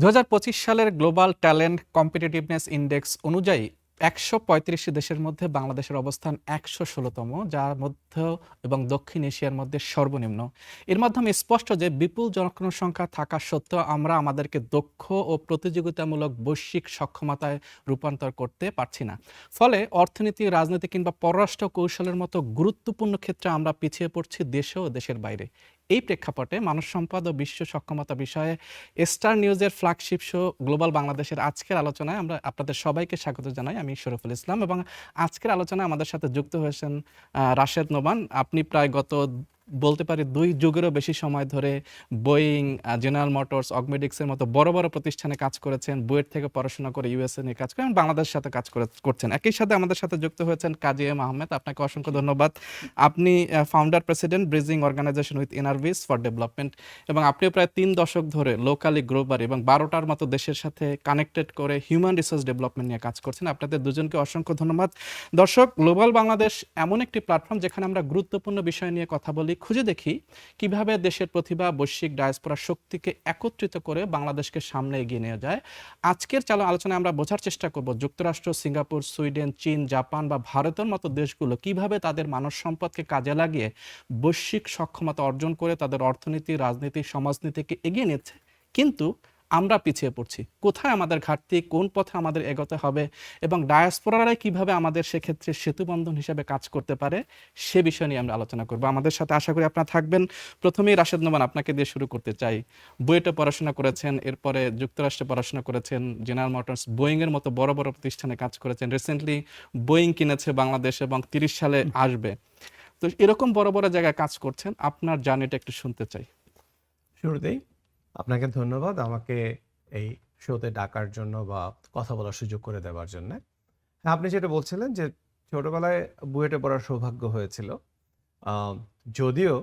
2025 সালের global talent competitiveness index অনুযায়ী 135 দেশের মধ্যে বাংলাদেশের অবস্থান 116তম, যার মধ্য এবং দক্ষিণ এশিয়ার মধ্যে সর্বনিম্ন। এর মাধ্যমে স্পষ্ট যে বিপুল জনসংখ্যা থাকা সত্ত্বেও আমরা আমাদেরকে দক্ষ ও প্রতিযোগিতামূলক বৈশ্বিক সক্ষমতায় রূপান্তর করতে পারছি না। ফলে অর্থনীতি, রাজনীতি কিংবা পররাষ্ট্র কৌশলের মতো গুরুত্বপূর্ণ ক্ষেত্রে আমরা পিছিয়ে পড়ছি দেশে ও দেশের বাইরে। এই প্রেক্ষাপটে মানব সম্পদ ও বিশ্ব সক্ষমতা বিষয়ে স্টার নিউজের ফ্ল্যাগশিপ শো গ্লোবাল বাংলাদেশের আজকের আলোচনায় আমরা আপনাদের সবাইকে স্বাগত জানাই। আমি শরীফুল ইসলাম এবং আজকের আলোচনায় আমাদের সাথে যুক্ত হয়েছেন রাশেদ নোমান। আপনি প্রায় বলতে পারি 2 যুগেরও বেশি সময় ধরে বোয়িং, জেনারেল মোটরস, অগমেডিক্সের মতো বড় বড় প্রতিষ্ঠানে কাজ করেছেন। বুয়েট থেকে পড়াশোনা করে ইউএসএ নিয়ে কাজ করেন, বাংলাদেশের সাথে কাজ করছেন। একই সাথে আমাদের সাথে যুক্ত হয়েছেন কাজী এম আহমেদ। আপনাকে অসংখ্য ধন্যবাদ। আপনি founder president bridging organization with NRBs for development এবং আপনিও প্রায় 3 দশক ধরে লোকালি, গ্লোবালি এবং 12টার মতো দেশের সাথে কানেক্টেড করে হিউম্যান রিসোর্স ডেভেলপমেন্ট নিয়ে কাজ করছেন। আপনাদের দুজনকে অসংখ্য ধন্যবাদ। দর্শক, গ্লোবাল বাংলাদেশ এমন একটি প্ল্যাটফর্ম যেখানে আমরা গুরুত্বপূর্ণ বিষয় নিয়ে কথা বলি, খুঁজে দেখি কিভাবে দেশের প্রতিভা, বৈশ্বিক ডায়াসপোরা শক্তিকে একত্রিত করে বাংলাদেশকে সামনে এগিয়ে নিয়ে যায়। আজকের আলোচনায় আমরা বোঝার চেষ্টা করব যুক্তরাষ্ট্র, সিঙ্গাপুর, সুইডেন, চীন, জাপান বা ভারতের মতো দেশগুলো কিভাবে তাদের মানব সম্পদকে কাজে লাগিয়ে বৈশ্বিক সক্ষমতা অর্জন করে তাদের অর্থনীতি, রাজনীতি, সমাজনীতিকে এগিয়ে নিচ্ছে। কিন্তু আমরা পিছিয়ে পড়ছি। কোথায় আমাদের ঘাটতি, কোন পথে আমাদের এগোতে হবে এবং ডায়াসপোরারাই কিভাবে আমাদের সেক্ষেত্রে সেতুবন্ধন হিসেবে কাজ করতে পারে, সে বিষয় নিয়ে আমরা আলোচনা করব। আমাদের সাথে আশা করি আপনারা থাকবেন। প্রথমেই রাশেদ নোমান, আপনাকে দিয়ে শুরু করতে চাই। বুয়েটে পড়াশোনা করেছেন, এরপরে যুক্তরাষ্ট্রে পড়াশোনা করেছেন, জেনারেল মোটরস, বোয়িং এর মতো বড় বড় প্রতিষ্ঠানে কাজ করেছেন। রিসেন্টলি বোয়িং কিনেছে বাংলাদেশ এবং 30 সালে আসবে। তো এরকম বড় বড় জায়গায় কাজ করছেন, আপনার জার্নিটা একটু শুনতে চাই। শুরুতেই আপনাকে ধন্যবাদ আমাকে এই শোতে ডাকার জন্য বা কথা বলার সুযোগ করে দেওয়ার জন্য। হ্যাঁ, আপনি যেটা বলছিলেন যে ছোটবেলায় বুয়েটে পড়ার সৌভাগ্য হয়েছিল। যদিও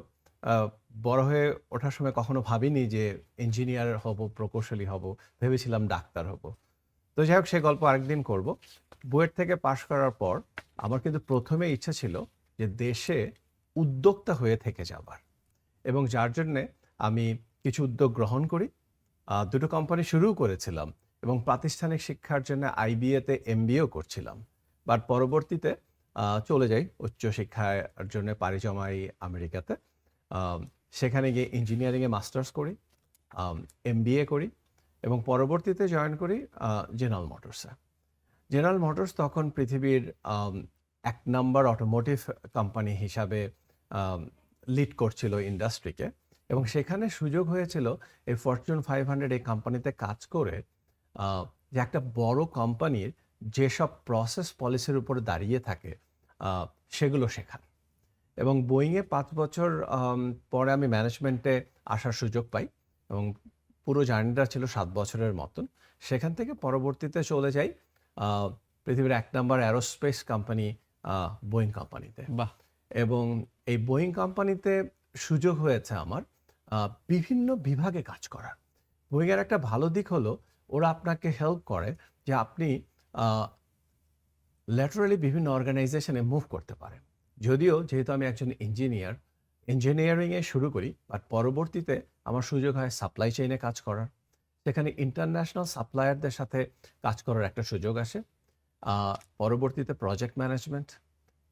আহ, বড় হয়ে ওঠার সময় কখনো ভাবিনি যে ইঞ্জিনিয়ার হব, প্রকৌশলী হব, ভেবেছিলাম ডাক্তার হব। তো যাই হোক, সে গল্প আরেকদিন করব। বুয়েট থেকে পাশ করার পর আমার কিন্তু প্রথমে ইচ্ছা ছিল যে দেশে উদ্যোক্তা হয়ে থেকে যাবার, এবং যার জন্যে আমি কিছু উদ্যোগ গ্রহণ করি। দুটো কোম্পানি শুরুও করেছিলাম এবং প্রাতিষ্ঠানিক শিক্ষার জন্য আইবিএতে এমবিএও করছিলাম। বাট পরবর্তীতে চলে যাই উচ্চশিক্ষার জন্য, পাড়ি জমাই আমেরিকাতে। সেখানে গিয়ে ইঞ্জিনিয়ারিংয়ে মাস্টার্স করি, এমবিএ করি এবং পরবর্তীতে জয়েন করি জেনারেল মোটরসে। জেনারেল মোটরস তখন পৃথিবীর 1 নম্বর অটোমোটিভ কোম্পানি হিসাবে লিড করছিল ইন্ডাস্ট্রিকে, এবং সেখানে সুযোগ হয়েছিল এই ফরচুন 500 এই কোম্পানিতে কাজ করে যে একটা বড় কোম্পানির যেসব প্রসেস পলিসির উপরে দাঁড়িয়ে থাকে সেগুলো শেখার। এবং বোয়িংয়ে 5 বছর পরে আমি ম্যানেজমেন্টে আসার সুযোগ পাই এবং পুরো জার্নিটা ছিল 7 বছরের মতন। সেখান থেকে পরবর্তীতে চলে যাই পৃথিবীর 1 নম্বর অ্যারোস্পেস কোম্পানি বোয়িং কোম্পানিতে। বাহ। এবং এই বোয়িং কোম্পানিতে সুযোগ হয়েছে আমার বিভিন্ন বিভাগে কাজ করার। বোয়িংয়ের একটা ভালো দিক হলো ওরা আপনাকে হেল্প করে যে আপনি ল্যাটারালি বিভিন্ন অর্গানাইজেশনে মুভ করতে পারেন। যদিও যেহেতু আমি একজন ইঞ্জিনিয়ারিংয়ে শুরু করি, বাট পরবর্তীতে আমার সুযোগ হয় সাপ্লাই চেইনে কাজ করার। সেখানে ইন্টারন্যাশনাল সাপ্লায়ারদের সাথে কাজ করার একটা সুযোগ আসে। পরবর্তীতে প্রজেক্ট ম্যানেজমেন্ট,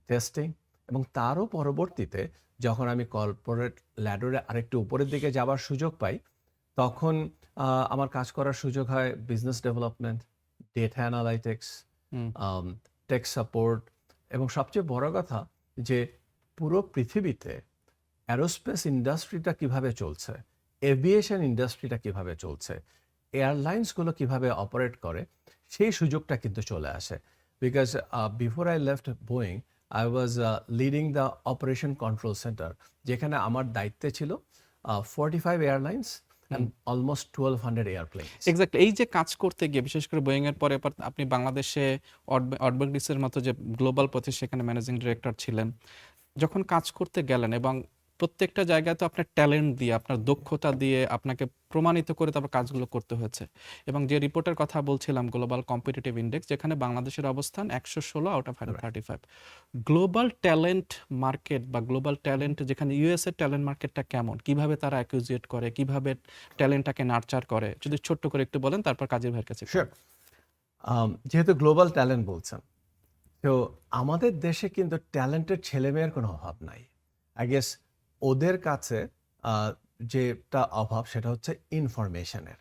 টেস্টিং, এবং তারও পরবর্তীতে যখন আমি কর্পোরেট ল্যাডারে আরেকটু উপরের দিকে যাবার সুযোগ পাই, তখন আমার কাজ করার সুযোগ হয় business development, data analytics, take support, এবং সবচেয়ে বড় কথা যে পুরো পৃথিবীতে অ্যারোস্পেস ইন্ডাস্ট্রিটা কিভাবে চলছে, এভিয়েশন ইন্ডাস্ট্রিটা কিভাবে চলছে, এয়ারলাইন্সগুলো কিভাবে অপারেট করে, সেই সুযোগটা কিন্তু চলে আসে। Because before I left Boeing I was leading the operation control center, যেখানে আমার দায়িত্বে ছিল 45 airlines and almost 1200 airplanes. Exactly. এই যে কাজ করতে গিয়ে বিশেষ করে বোয়িং এর পরে আপনি বাংলাদেশে অডবেগডিসের মতো যে গ্লোবাল প্রতিষ্ঠান, সেখানে ম্যানেজিং ডিরেক্টর ছিলেন। যখন কাজ করতে গেলেন এবং প্রত্যেকটা জায়গায় তো আপনার ট্যালেন্ট দিয়ে, আপনার দক্ষতা দিয়ে আপনাকে প্রমাণিত করে তারপর কাজগুলো করতে হয়েছে। এবং যে রিপোর্টের কথা বলছিলাম গ্লোবাল কম্পিটিটিভ ইন্ডেক্স, যেখানে বাংলাদেশের অবস্থান 116 out of 135। Global talent market বা গ্লোবাল ট্যালেন্ট, যেখানে ইউএস এর ট্যালেন্ট মার্কেটটা কেমন, কিভাবে তারা অ্যাকুইজিয়েট করে, কিভাবে ট্যালেন্টটাকে নার্চার করে, যদি ছোট্ট করে একটু বলেন, তারপর কাজের ভাইয়ের কাছে শিওর। যেহেতু গ্লোবাল ট্যালেন্ট বলছেন, তো আমাদের দেশে কিন্তু ট্যালেন্টেড ছেলেমেয়ের কোনো অভাব নাই। আই গেস ওদের কাছে যেটা অভাব সেটা হচ্ছে ইনফরমেশনের।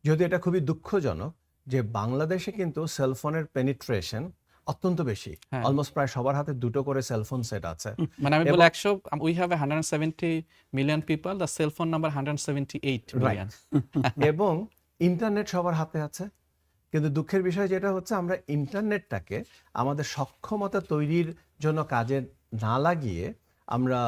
যদি এটা খুবই দুঃখজনক যে বাংলাদেশে কিন্তু সেলফোনের পেনিট্রেশন অত্যন্ত বেশি, হ্যাঁ। অলমোস্ট প্রায় সবার হাতে দুটো করে সেলফোন সেট আছে। মানে আমি এবং- বলি 100, we have 170 million people, the cell phone number 178 million. এবং ইন্টারনেট সবার হাতে আছে, কিন্তু দুঃখের বিষয় যেটা হচ্ছে আমরা ইন্টারনেটটাকে আমাদের সক্ষমতা তৈরির জন্য কাজে না লাগিয়ে আমরা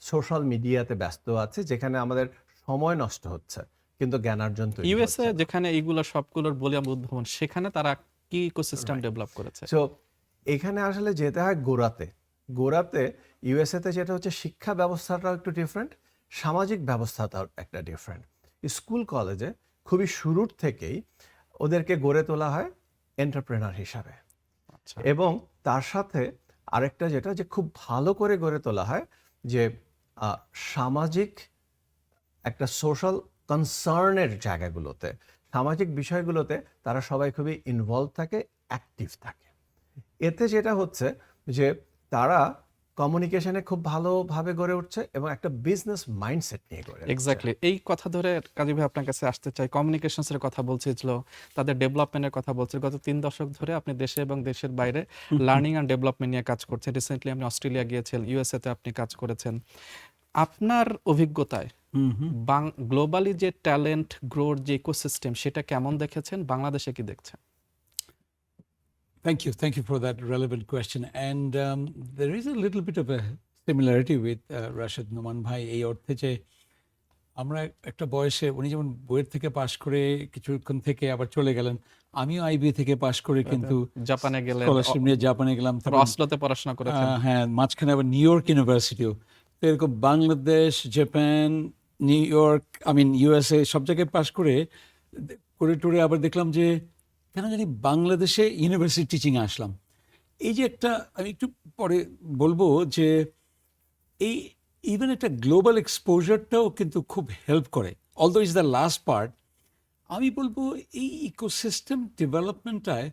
সোশ্যাল মিডিয়াতে ব্যস্ত আছি, যেখানে আমাদের সময় নষ্ট হচ্ছে কিন্তু জ্ঞানার্জন তৈরি ইউএসএ হচ্ছে না। যেখানে এইগুলো সবগুলোর বলিয়াম উদ্ভাবন, সেখানে তারা কি ইকোসিস্টেম ডেভেলপ করেছে? সো এখানে আসলে যেতে হয় গোড়াতে ইউএসএতে যেটা হচ্ছে শিক্ষা ব্যবস্থাটাও একটু ডিফারেন্ট, সামাজিক ব্যবস্থাটাও একটা ডিফারেন্ট। স্কুল কলেজে খুবই শুরুর থেকেই ওদেরকে গড়ে তোলা হয় এন্টারপ্রেনার হিসাবে, আচ্ছা। এবং তার সাথে আরেকটা যেটা যে খুব ভালো করে গড়ে তোলা হয় যে সামাজিক একটা সোশ্যাল কনসার্নের জায়গাগুলোতে, সামাজিক বিষয়গুলোতে তারা সবাই খুবই ইনভলভ থাকে, অ্যাক্টিভ থাকে। এতে যেটা হচ্ছে যে তারা কমিউনিকেশনে খুব ভালোভাবে গড়ে উঠছে এবং একটা বিজনেস মাইন্ডসেট নিয়ে গড়ে উঠছে। এক্স্যাক্টলি, এই কথা ধরে কাজী ভাই আপনার কাছে আসতে চাই। কমিউনিকেশনস এর কথা বলছিল, তাদের ডেভেলপমেন্টের কথা বলছিল। গত 3 দশক ধরে আপনি দেশে এবং দেশের বাইরে লার্নিং অ্যান্ড ডেভেলপমেন্ট নিয়ে কাজ করছেন। রিসেন্টলি আপনি অস্ট্রেলিয়া গিয়েছেন, ইউএসএ তে আপনি কাজ করেছেন। আপনার অভিজ্ঞতায় গ্লোবালি যে ট্যালেন্ট গ্রোর যে ইকোসিস্টেম, সেটা কেমন দেখেছেন, বাংলাদেশে কি দেখছেন? Thank you for that relevant question. And there is a little bit of a similarity with Rashid Noman Bhai, এই অর্থে যে আমরা একটা বয়সে, উনি যেমন বইয়ের থেকে পাশ করে কিছুক্ষণ থেকে আবার চলে গেলেন, আমিও আইবি থেকে পাশ করে কিন্তু জাপানে গেলেন, স্কলারশিপ নিয়ে জাপানে গেলাম, তারপর অসলোতে পড়াশোনা করেছেন। হ্যাঁ, মাঝখানে আবার নিউ ইয়র্ক ইউনিভার্সিটিও। তো এরকম Bangladesh, Japan, new York, USA সব জায়গায় পাশ করে টুরে আবার দেখলাম যে কেন জানি বাংলাদেশে ইউনিভার্সিটি টিচিংয়ে আসলাম। এই যে একটা, আমি একটু পরে বলবো যে এই ইভেন একটা গ্লোবাল এক্সপোজারটাও কিন্তু খুব হেল্প করে, although is the last part. আমি বলবো এই ইকোসিস্টেম ডেভেলপমেন্টটায়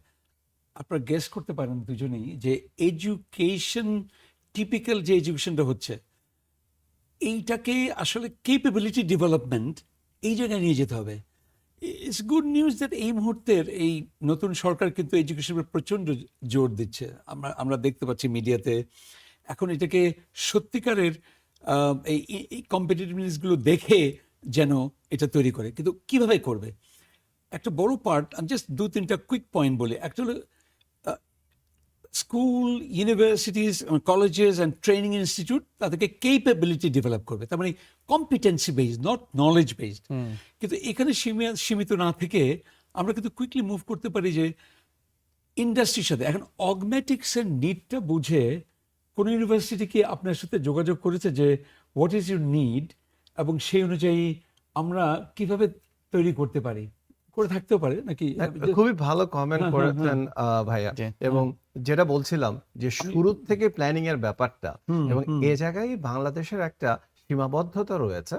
আপনারা গেস করতে পারেন দুজনেই যে এডুকেশন, টিপিক্যাল যে এডুকেশনটা হচ্ছে, এইটাকে আসলে কেপেবিলিটি ডেভেলপমেন্ট এই জায়গায় নিয়ে যেতে হবে। ইটস গুড নিউজ দ্যাট এই মুহূর্তের এই নতুন সরকার কিন্তু এডুকেশনের প্রচণ্ড জোর দিচ্ছে। আমরা দেখতে পাচ্ছি মিডিয়াতে এখন এটাকে সত্যিকারের এই কম্পিটিটিভনেসগুলো দেখে যেন এটা তৈরি করে, কিন্তু কিভাবে করবে একটা বড় পার্ট। আমি জাস্ট 2-3টা কুইক পয়েন্ট বলি। একটা হলো school, universities, colleges and training institute তাদেরকে কেপেবিলিটি ডেভেলপ করবে, তার মানে competency based, not knowledge based. কিন্তু এখানে সীমিত না থেকে আমরা কিন্তু কুইকলি মুভ করতে পারি যে ইন্ডাস্ট্রির সাথে। এখন অগমেটিক্সের নিডটা বুঝে কোন ইউনিভার্সিটি কি আপনার সাথে যোগাযোগ করেছে যে হোয়াট ইজ ইউর নিড, এবং সেই অনুযায়ী আমরা কিভাবে তৈরি করতে পারি, করে থাকতেও পারে নাকি? খুবই ভালো কমেন্ট করেছেন ভাইয়া। জি। এবং যেটা বলছিলাম যে শুরু থেকে প্ল্যানিং এর ব্যাপারটা, এবং এ জায়গায় বাংলাদেশের একটা সীমাবদ্ধতা রয়েছে।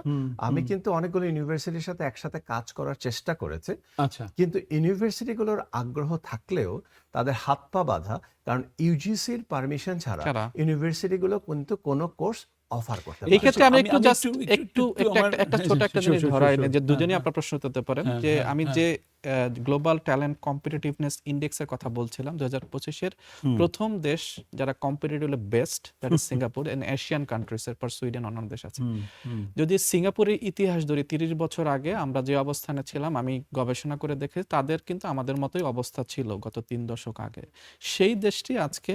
আমি কিন্তু অনেকগুলো ইউনিভার্সিটির সাথে একসাথে কাজ করার চেষ্টা করেছি, আচ্ছা, কিন্তু ইউনিভার্সিটিগুলোর আগ্রহ থাকলেও তাদের হাত পা বাঁধা, কারণ ইউজিসির পারমিশন ছাড়া ছাড়া। ইউনিভার্সিটিগুলো কিন্তু কোনো কোর্স অফার করতে এই পারে না। ক্ষেত্রে আমি আমি- একটু আমি জাস্ট একটু একটা ছোট একটা জিনিস sure, ধরাই sure, নিই, যে sure. দুজনেই হ্যাঁ, আপনার প্রশ্ন উত্তর দিতে পারেন। হ্যাঁ, যে হ্যাঁ, আমি হ্যাঁ। যে গ্লোবাল ট্যালেন্ট কম্পিটিটিভনেস ইন্ডেক্সের কথা বলছিলাম, 2025-এর প্রথম দেশ যারা competitively best, that is Singapore, and Asian countries, এরপর সুইডেন, অন্যান্য দেশ আছে। যদি সিঙ্গাপুরের ইতিহাস ধরি, 30 বছর আগে আমরা যে অবস্থানে ছিলাম, আমি গবেষণা করে দেখে তাদের কিন্তু আমাদের মতোই অবস্থা ছিল গত 3 দশক আগে। সেই দেশটি আজকে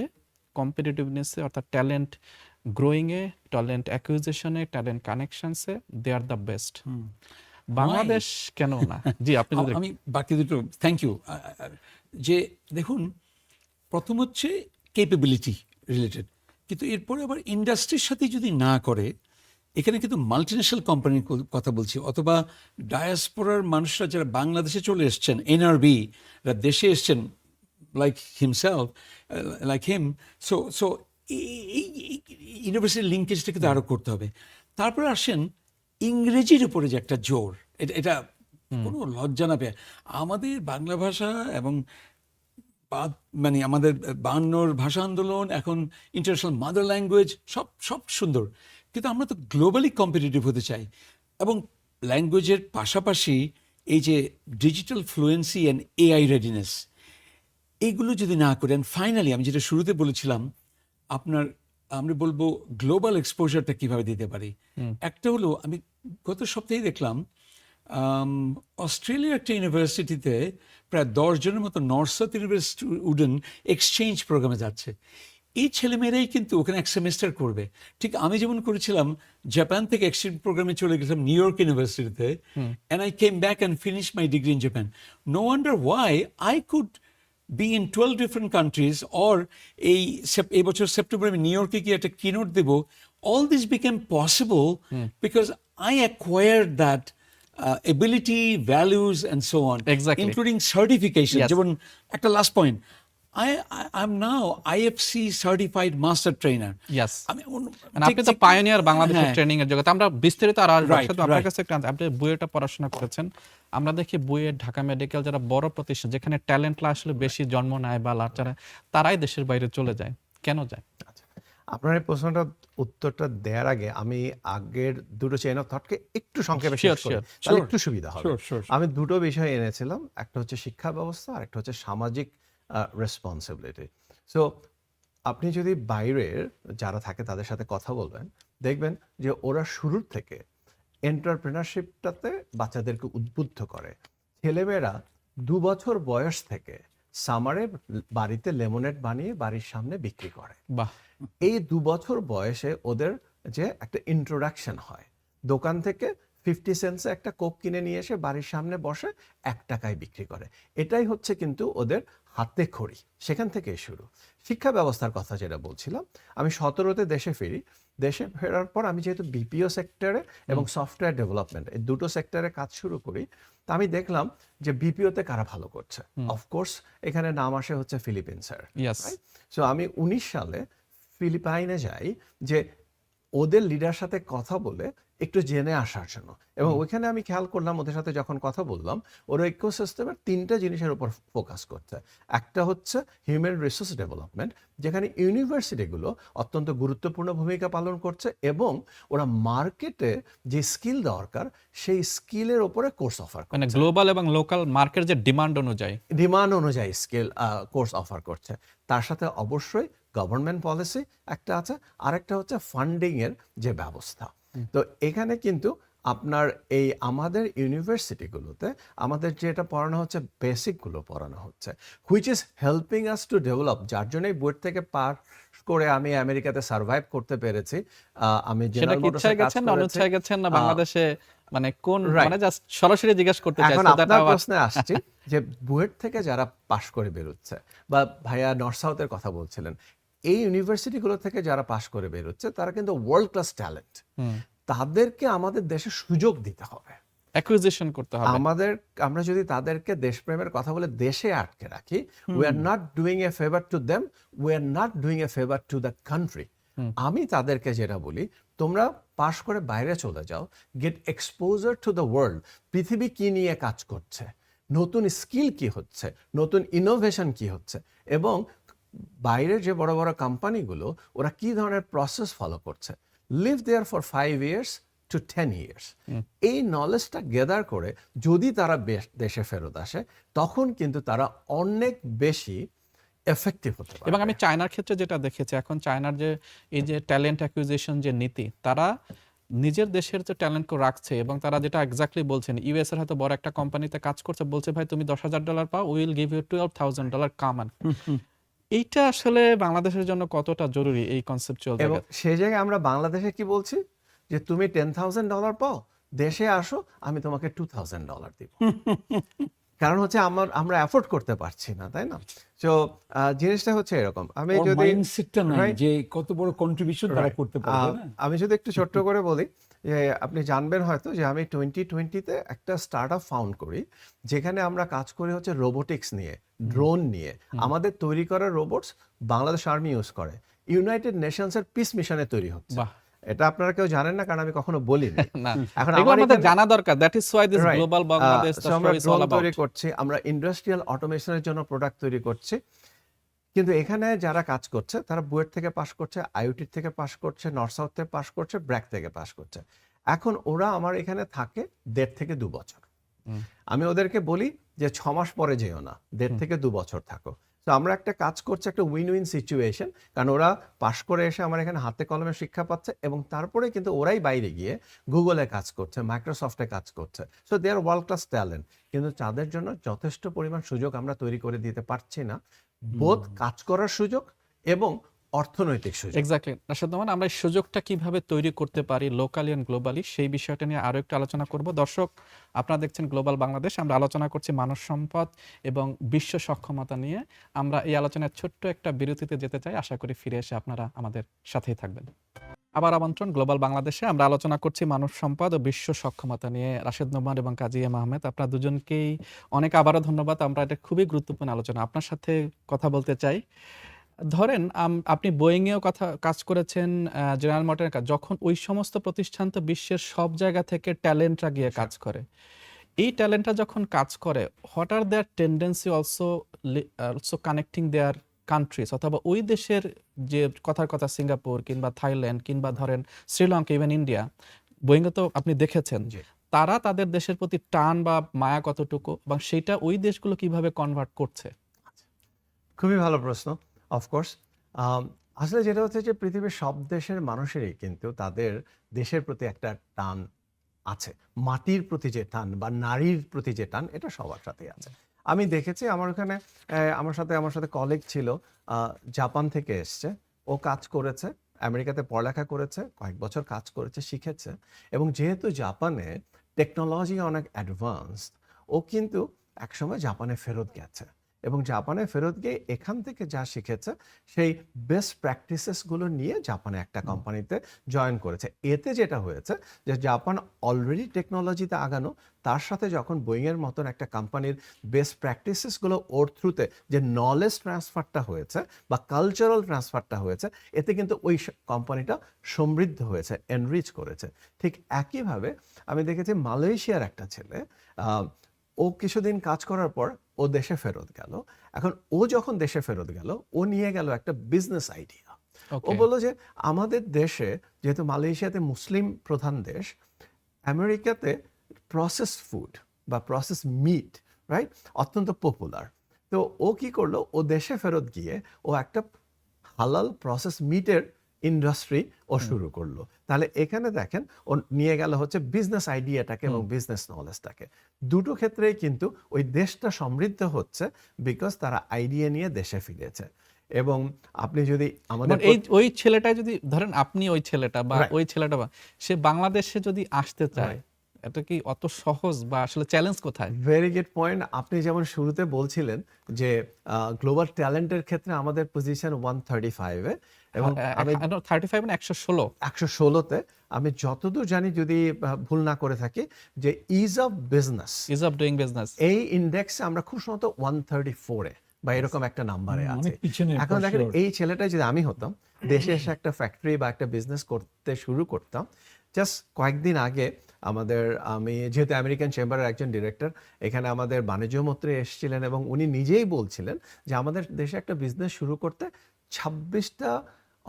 কম্পিটিটিভনেসে, অর্থাৎ ট্যালেন্ট গ্রোয়িংয়ে, ট্যালেন্ট অ্যাকুইজিশনে, ট্যালেন্ট কানেকশনসে they are the best. Bangladesh কেন না? জি, আপনি যদি আমি বাকি দুটো, থ্যাংক ইউ। যে দেখুন, প্রথম হচ্ছে কেপেবিলিটি রিলেটেড, কিন্তু এরপরে আবার ইন্ডাস্ট্রির সাথে যদি না করে, এখানে কিন্তু মাল্টিন্যাশনাল কোম্পানির কথা বলছি, অথবা ডায়াসপোরার মানুষরা যারা বাংলাদেশে চলে এসছেন, এনআরবি দেশে এসছেন, like himself, like him. So এই ইউনিভার্সিটি লিঙ্কেজটা কিন্তু আরও করতে হবে। তারপরে আসেন ইংরেজির উপরে যে একটা জোর, এটা কোনো লজ্জা না পেয়ে আমাদের বাংলা ভাষা এবং মানে আমাদের 52 ভাষা আন্দোলন, এখন ইন্টারন্যাশনাল মাদার ল্যাঙ্গুয়েজ, সব সুন্দর, কিন্তু আমরা তো গ্লোবালি কম্পিটিটিভ হতে চাই। এবং ল্যাঙ্গুয়েজের পাশাপাশি এই যে digital fluency and AI readiness, এইগুলো যদি না করেন, ফাইনালি আমি যেটা শুরুতে বলেছিলাম, আপনার আমরা বলবো গ্লোবাল এক্সপোজারটা কিভাবে দিতে পারি। একটা হলো, আমি গত সপ্তাহে দেখলাম অস্ট্রেলিয়ার একটা ইউনিভার্সিটিতে প্রায় 10 জনের মতো north south university student exchange প্রোগ্রামে যাচ্ছে। এই ছেলেমেয়েরাই কিন্তু ওখানে এক সেমেস্টার করবে, ঠিক আমি যেমন করেছিলাম, জাপান থেকে এক্সচেঞ্জ প্রোগ্রামে চলে গেছিলাম নিউ ইয়র্ক ইউনিভার্সিটিতে, and I came back and finish my degree in Japan. No wonder why I could be in 12 different countries, or এই বছর সেপ্টেম্বরে আমি নিউ ইয়র্কে গিয়ে একটা কিনোট দেব। All this became possible because I acquired that ability, values and so on, Exactly. including certification. Yes. যেমন একটা last point, I'm now IFC certified master trainer. Yes. আমি মানে আপনি তো পায়োনিয়ার বাংলাদেশের হ্যাঁ। ট্রেনিং এর জগতে। আমরা বিস্তারিত আর আসবো, Right, শুধু আপনার right. কাছে একটু আপনি বুয়েটে পড়াশোনা করেছেন, আমরা দেখি বুয়েট, ঢাকা মেডিকেল, যারা বড় প্রতিষ্ঠান যেখানে ট্যালেন্টরা আসলে বেশি জন্ম নেয় বা লাচারা, তারাই দেশের বাইরে চলে যায়। কেন যায়? আচ্ছা, আপনার এই প্রশ্নটা উত্তরটা দেওয়ার আগে আমি আগের দুটো চেইন অফ থটকে একটু সংক্ষেপে শেষ Sure, করি, sure. তাহলে Sure. একটু সুবিধা হবে। Sure. আমি দুটো বিষয় এনেছিলাম, একটা হচ্ছে শিক্ষা ব্যবস্থা আর একটা হচ্ছে সামাজিক রেসপন্সিবিলিটি। সো আপনি যদি বাইরের যারা থাকে তাদের সাথে কথা বলবেন, দেখবেন যে ওরা শুরুর থেকে এন্টারপ্রেনারশিপটাতে বাচ্চাদেরকে উদ্বুদ্ধ করে। ছেলেমেয়েরা 2 বছর বয়স থেকে সামারে বাড়িতে লেমনেড বানিয়ে বাড়ির সামনে বিক্রি করে। বাহ, এই 2 বছর বয়সে ওদের যে একটা ইন্ট্রোডাকশন হয়, দোকান থেকে 50 সেন্টসে একটা কোক কিনে নিয়ে এসে বাড়ির সামনে বসে 1 টাকায় বিক্রি করে। এটাই হচ্ছে কিন্তু ওদের হাতে খড়ি, সেখান থেকেই শুরু। শিক্ষা ব্যবস্থার কথা যেটা বলছিলাম, আমি 17তে দেশে ফিরি। দেশে ফেরার পর আমি যেহেতু বিপিও সেক্টরে এবং সফটওয়্যার ডেভেলপমেন্ট, এই দুটো সেক্টরে কাজ শুরু করি, তা আমি দেখলাম যে বিপিওতে কারা ভালো করছে। অফকোর্স এখানে নাম আসে হচ্ছে ফিলিপিন্সের। ইয়েস। সো আমি 19 সালে ফিলিপাইনে যাই যে ওদের লিডার সাথে কথা বলে একটু জেনে আসার জন্য, এবং ওইখানে আমি খেয়াল করলাম ওদের সাথে যখন কথা বললাম, ওরা ইকোসিস্টেমের 3টা জিনিসের উপর ফোকাস করছে। একটা হচ্ছে হিউম্যান রিসোর্স ডেভেলপমেন্ট, যেখানে ইউনিভার্সিটিগুলো অত্যন্ত গুরুত্বপূর্ণ ভূমিকা পালন করছে, এবং ওরা মার্কেটে যে স্কিল দরকার সেই স্কিলের উপরে কোর্স অফার করে, মানে গ্লোবাল এবং লোকাল মার্কেট যে ডিমান্ড অনুযায়ী স্কিল কোর্স অফার করছে। তার সাথে অবশ্যই গভর্নমেন্ট পলিসি একটা আছে, আরেকটা হচ্ছে ফান্ডিং এর যে ব্যবস্থা। তো এখানে কিন্তু আপনার এই আমাদের ইউনিভার্সিটিগুলোতে আমাদের যেটা পড়ানো হচ্ছে, বেসিকগুলো পড়ানো হচ্ছে, which is helping us to develop, যার জন্যই বুয়েট থেকে পাস করে আমি আমেরিকাতে সার্ভাইভ করতে পেরেছি। আমি সেটা জেনারেল কি মোটরসে ইচ্ছায় কাজ গেছেন না করেছি। অনিচ্ছায় গেছেন না বাংলাদেশে, মানে কোন, Right. মানে জাস্ট সরাসরি জিজ্ঞেস করতে চাই এখন so that আপনার our- প্রশ্নে আসছি যে বুয়েট থেকে যারা পাশ করে বেরোচ্ছে, বা ভাইয়া নর্থ সাউথের কথা বলছিলেন, এই ইউনিভার্সিটিগুলো থেকে যারা পাশ করে বেরোচ্ছে তারা কিন্তু ওয়ার্ল্ড ক্লাস ট্যালেন্ট। তাদেরকে আমাদের দেশে সুযোগ দিতে হবে। অ্যাকুইজিশন করতে হবে। আমরা যদি তাদেরকে দেশপ্রেমের কথা বলে দেশে আটকে রাখি, we are not doing a favour to them, we are not doing a favour to the country. আমি তাদেরকে যেটা বলি, তোমরা পাশ করে বাইরে চলে যাও, get exposure to the world, পৃথিবী কি নিয়ে কাজ করছে, নতুন স্কিল কি হচ্ছে, নতুন ইনোভেশন কি হচ্ছে, এবং বাইরের যে বড় বড় কোম্পানিগুলো ওরা কি ধরনের প্রসেস ফলো করছে। Live there for 5 years to 10 years। এই নলেজটা গেদার করে যদি তারা দেশে ফেরত আসে, তখন কিন্তু তারা অনেক বেশি এফেক্টিভ হতে পারে। এবং আমি চায়নার ক্ষেত্রে যেটা দেখেছি, এখন চায়নার যে এই যে ট্যালেন্ট অ্যাকুইজিশন যে নীতি, তারা নিজের দেশের যে ট্যালেন্টকে রাখছে, এবং তারা যেটা এক্স্যাক্টলি বলছেন, ইউএস এর হয়তো বড় একটা কোম্পানিতে কাজ করছে, বলছে ভাই তুমি $10,000 পাও, উইল গিভ ইউ $12,000 কামান। এইটা আসলে বাংলাদেশের জন্য কতটা জরুরি এই কনসেপচুয়াল এবং জায়গা? সেই জায়গায় আমরা বাংলাদেশে কি বলছি, যে তুমি $10,000 পাও, দেশে আসো, আমি তোমাকে $2,000 দিব। কারণ হচ্ছে আমরা অ্যাফোর্ড করতে পারছি না, তাই না? তো জিনিসটা হচ্ছে এরকম, আমি ওর যদি মাইন্ডসেটটা নাই রাইট যে কত বড় কন্ট্রিবিউশন তারা রাইট করতে পারবে না। আমি যদি একটু ছোট্ট করে বলি যে আপনি জানবেন হয়তো যে আমি 2020-তে একটা স্টার্ট আপ ফাউন্ড করি, যেখানে আমরা কাজ করি হচ্ছে রোবোটিক্স নিয়ে, ড্রোন নিয়ে। আমাদের তৈরি করা রোবটস বাংলাদেশ আর্মি ইউজ করে, ইউনাইটেড নেশনসের পিস মিশনে তৈরি হচ্ছে। বাহ। এটা আপনারা কেউ জানেন না, কারণ আমি কখনো বলিনি। না, এখন এগুলো আমার আমাদের এখানে জানা দরকার। That is why this right global Bangladesh the আমরা শো ইজ ড্রোন অল তৈরি অ্যাবাউট। করছি, আমরা ইন্ডাস্ট্রিয়াল অটোমেশনের জন্য প্রোডাক্ট তৈরি করছি। কিন্তু এখানে যারা কাজ করছে তারা বুয়েট থেকে পাশ করছে, আইওটি থেকে পাশ করছে, নর্থ সাউথ থেকে পাশ করছে, ব্র্যাক থেকে পাশ করছে। এখন ওরা আমার এখানে থাকে 1.5 থেকে 2 বছর। আমি ওদেরকে বলি যে 6 মাস পরে যেও না, 1.5 থেকে 2 বছর থাকো। তো আমরা একটা কাজ করছি, একটা উইন উইন সিচুয়েশন, কারণ ওরা পাশ করে এসে আমার এখানে হাতে কলমে শিক্ষা পাচ্ছে এবং তারপরে কিন্তু ওরাই বাইরে গিয়ে গুগলে কাজ করছে, মাইক্রোসফটে কাজ করছে। So they are world class talent, কিন্তু তাদের জন্য যথেষ্ট পরিমাণ সুযোগ আমরা তৈরি করে দিতে পারছি না, বোধ কাজ করার সুযোগ এবং অর্থনৈতিক সুযোগ। এক্স্যাক্টলি রাশেদ নোমান, আমরা এই সুযোগটা কিভাবে তৈরি করতে পারি লোকালি এন্ড গ্লোবালি, সেই বিষয়টা নিয়ে আরো একটু আলোচনা করব। দর্শক, আপনারা দেখছেন গ্লোবাল বাংলাদেশ, আমরা আলোচনা করছি মানব সম্পদ এবং বিশ্ব সক্ষমতা নিয়ে। আমরা এই আলোচনায় ছোট্ট একটা বিরতিতে যেতে চাই, আশা করি ফিরে এসে আপনারা আমাদের সাথেই থাকবেন। আবার আমন্ত্রণ গ্লোবাল বাংলাদেশে, আমরা আলোচনা করছি মানব সম্পদ ও বিশ্ব সক্ষমতা নিয়ে। রাশেদ নোমান এবং কাজী এম আহমেদ, আপনারা দুজনকেই অনেক আবারও ধন্যবাদ। আমরা এটা খুবই গুরুত্বপূর্ণ আলোচনা, আপনার সাথে কথা বলতে চাই। ধরেন আপনি বোয়িংয়েও কাজ করেছেন, জেনারেল মোটরের কাজ, যখন ওই সমস্ত প্রতিষ্ঠান তো বিশ্বের সব জায়গা থেকে ট্যালেন্টরা গিয়ে কাজ করে, এই ট্যালেন্টরা যখন কাজ করে, what are their tendency also connecting their countries, অথবা ওই দেশের যে কথার কথা সিঙ্গাপুর কিংবা থাইল্যান্ড কিংবা ধরেন শ্রীলঙ্কা, ইভেন ইন্ডিয়া, বোয়িংয়ে তো আপনি দেখেছেন, জি, তারা তাদের দেশের প্রতি টান বা মায়া কতটুকু এবং সেটা ওই দেশগুলো কিভাবে কনভার্ট করছে? খুবই ভালো প্রশ্ন। অফকোর্স আসলে যেটা হচ্ছে যে পৃথিবীর সব দেশের মানুষেরই কিন্তু তাদের দেশের প্রতি একটা টান আছে। মাটির প্রতি যে টান বা নারীর প্রতি যে টান, এটা সবার সাথেই আছে। আমি দেখেছি আমার ওখানে আমার সাথে কলিগ ছিল, জাপান থেকে এসছে। ও কাজ করেছে, আমেরিকাতে পড়ালেখা করেছে, কয়েক বছর কাজ করেছে, শিখেছে। এবং যেহেতু জাপানে টেকনোলজি অনেক অ্যাডভান্সড, ও কিন্তু একসময় জাপানে ফেরত গেছে এবং জাপানে ফেরত গিয়ে এখান থেকে যা শিখেছে সেই বেস্ট প্র্যাকটিসেসগুলো নিয়ে জাপানে একটা কোম্পানিতে জয়েন করেছে। এতে যেটা হয়েছে যে জাপান অলরেডি টেকনোলজিতে আগানো, তার সাথে যখন বোয়িংয়ের মতন একটা কোম্পানির বেস্ট প্র্যাকটিসেসগুলো ওর থ্রুতে যে নলেজ ট্রান্সফারটা হয়েছে বা কালচারাল ট্রান্সফারটা হয়েছে, এতে কিন্তু ওই কোম্পানিটা সমৃদ্ধ হয়েছে, এনরিচ করেছে। ঠিক একইভাবে আমি দেখেছি মালয়েশিয়ার একটা ছেলে, ও কিছুদিন কাজ করার পর ও দেশে ফেরত গেল। এখন ও যখন দেশে ফেরত গেল, ও নিয়ে গেল একটা বিজনেস আইডিয়া। ও বলল যে আমাদের দেশে, যেহেতু মালয়েশিয়াতে মুসলিম প্রধান দেশ, আমেরিকাতে প্রসেস ফুড বা প্রসেস মিট রাইট অত্যন্ত পপুলার। তো ও কি করলো, ও দেশে ফেরত গিয়ে ও একটা হালাল প্রসেস মিটের ইন্ডাস্ট্রি ও শুরু করলো। তাহলে এখানে দেখেন, ও নিয়ে গেল হচ্ছে বিজনেস আইডিয়াটাকে এবং বিজনেস নলেজটাকে। দুটো ক্ষেত্রেই কিন্তু ওই দেশটা সমৃদ্ধ হচ্ছে, বিকজ তারা আইডিয়া নিয়ে দেশে ফিরেছে। এবং আপনি যদি আমাদের এই ওই ছেলেটা যদি ধরেন, আপনি ওই ছেলেটা বা Right. ওই ছেলেটা বা সে বাংলাদেশে যদি আসতে চায়, এটা কি অত সহজ বা আসলে চ্যালেঞ্জ কোথায়? Very good point. আপনি যেমন শুরুতে বলছিলেন যে গ্লোবাল ট্যালেন্টের ক্ষেত্রে আমাদের পজিশন 135-এ এবং আমি 35 মানে 116। 116-তে আমি যতদূর জানি, যদি ভুল না করে থাকি, যে is of business, is of doing business, এই ইন্ডেক্সে আমরা খুব সম্ভবত 134-এ বা এরকম একটা নাম্বারে আছে। অনেক পিছনে এখন for দেখেন, sure. এই ছেলেটা যদি আমি হতাম, দেশে এসে একটা ফ্যাক্টরি বা একটা বিজনেস করতে শুরু করতাম। জাস্ট কয়েকদিন আগে আমি যেহেতু আমেরিকান চেম্বারের একজন ডিরেক্টর, এখানে আমাদের বাণিজ্য মন্ত্রী এসেছিলেন এবং উনি নিজেই বলছিলেন যে আমাদের দেশে একটা বিজনেস শুরু করতে 26টা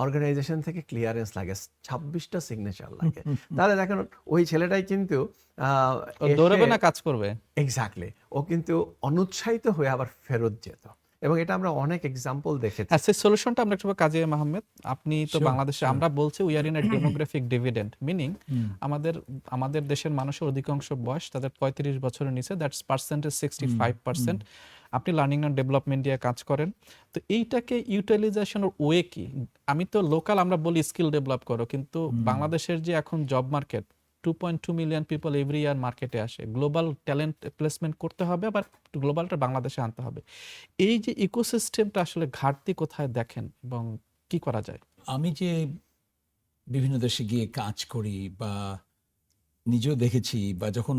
অর্গানাইজেশন থেকে ক্লিয়ারেন্স লাগে, 26টা সিগনেচার লাগে। তাহলে দেখেন, ওই ছেলেটাই কিন্তু দৌড়াবে না কাজ করবে। এক্স্যাক্টলি, ও কিন্তু অনুৎসাহিত হয়ে আবার ফেরত যেত এবং এটা আমরা অনেক এক্সাম্পল দেখেছি। আর সেই সলিউশনটা আমরা একটু কাজী আহমেদ, আপনি তো Sure, বাংলাদেশে, আমরা বলছি we are in a demographic dividend, meaning আমাদের দেশের মানুষের অধিকাংশ বয়স তাদের 35 বছরের নিচে, দ্যাটস পার্সেন্টেজ 65%। আপনি লার্নিং অ্যান্ড ডেভেলপমেন্ট দিয়ে কাজ করেন, তো এইটাকে ইউটিলাইজেশনের ওয়ে কি? আমি তো লোকাল, আমরা বলি স্কিল ডেভেলপ করো, কিন্তু বাংলাদেশের যে এখন job market, 2.2 million people every year মার্কেটে আসে। গ্লোবাল ট্যালেন্ট প্লেসমেন্ট করতে হবে, আবার গ্লোবালটা বাংলাদেশে আনতে হবে। এই যে ইকোসিস্টেমটা আসলে ঘাটতি কোথায় দেখেন এবং কি করা যায়? আমি যে বিভিন্ন দেশে গিয়ে কাজ করি বা নিজেও দেখেছি, বা যখন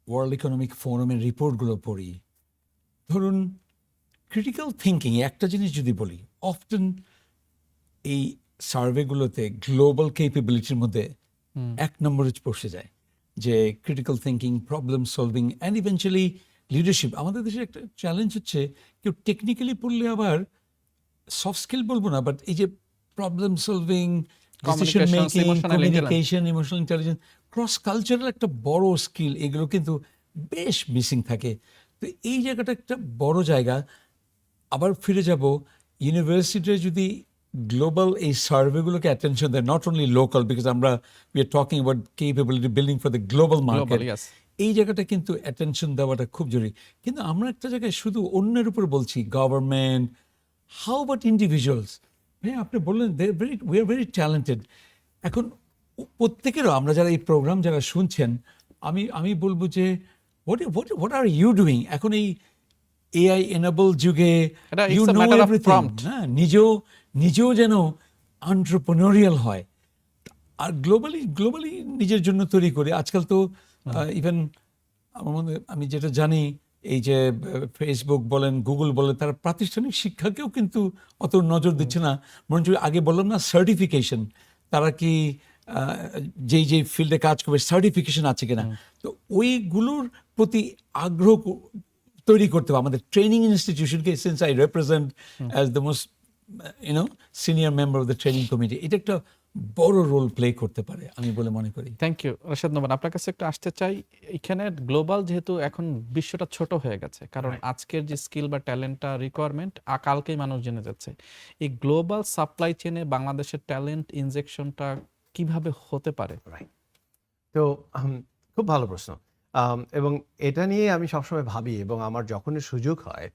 ওয়ার্ল্ড ইকোনমিক ফোরামের রিপোর্টগুলো পড়ি, ধরুন ক্রিটিক্যাল থিঙ্কিং একটা জিনিস যদি বলি, অফটেন এই সার্ভেগুলোতে গ্লোবাল ক্যাপাবিলিটির মধ্যে এক নম্বরে বসে যায়, যে critical thinking, problem solving and eventually leadership. আমাদের দেশে একটা চ্যালেঞ্জ হচ্ছে, কেউ টেকনিক্যালি পড়লে আবার সফট স্কিল বলবো না, বাট এই যে problem solving, decision Communications, making, emotional communication, emotional intelligence, cross cultural একটা বড় স্কিল, এগুলো কিন্তু বেশ মিসিং থাকে। তো এই জায়গাটা একটা বড় জায়গা। আবার ফিরে যাব, ইউনিভার্সিটিতে যদি গ্লোবাল এই সার্ভেগুলোকে অ্যাটেনশন দেয়, নট অনলি লোকাল, বিকজ আমরা we are talking about capability building for the global market, global, yes. এই জায়গাটা কিন্তু অ্যাটেনশন দেওয়াটা খুব জরুরি। কিন্তু আমরা একটা জায়গায় শুধু অন্যের উপর বলছি, গভর্নমেন্ট, হাউ অ্যাবাউট ইন্ডিভিজুয়ালস? হ্যাঁ, আপনি বললেন উই আর ভেরি ট্যালেন্টেড। এখন প্রত্যেকেরও, আমরা যারা এই প্রোগ্রাম যারা শুনছেন, আমি বলবো যে হোয়াট আর ইউ ডুইং এখন এই এআই এনাবল যুগে? এটা you it's a no matter of everything. prompt. হ্যাঁ, নিজেও যেন এন্টারপ্রেনিউরিয়াল হয়, আর গ্লোবালি নিজের জন্য তৈরি করে। আজকাল তো ইভেন আমার মনে, আমি যেটা জানি, এই যে ফেসবুক বলেন, গুগল বলেন, তারা প্রাতিষ্ঠানিক শিক্ষাকেও কিন্তু অত নজর দিচ্ছে না। বরঞ্চ আগে বললাম না, সার্টিফিকেশন, তারা কি যেই ফিল্ডে কাজ করবে সার্টিফিকেশন আছে কিনা, তো ওইগুলোর প্রতি আগ্রহ তৈরি করতে হবে আমাদের ট্রেনিং ইনস্টিটিউশনকে। Since I represent as the most senior member of the training committee, এটা একটা বড় রোল প্লে করতে পারে আমি বলে মনে করি। থ্যাংক ইউ রাশেদ নোমান, আপনার কাছে একটু আসতে চাই। এখানে গ্লোবাল, যেহেতু এখন বিশ্বটা ছোট হয়ে গেছে, কারণ আজকের যে স্কিল বা ট্যালেন্টটা রিকোয়ারমেন্ট কালকেই মানুষ জেনে যাচ্ছে। এই গ্লোবাল সাপ্লাই চেনে বাংলাদেশের ট্যালেন্ট ইনজেকশনটা কিভাবে হতে পারে? তো খুব ভালো প্রশ্ন। এবং এটা নিয়ে আমি সবসময় ভাবি, এবং আমার যখনই সুযোগ হয়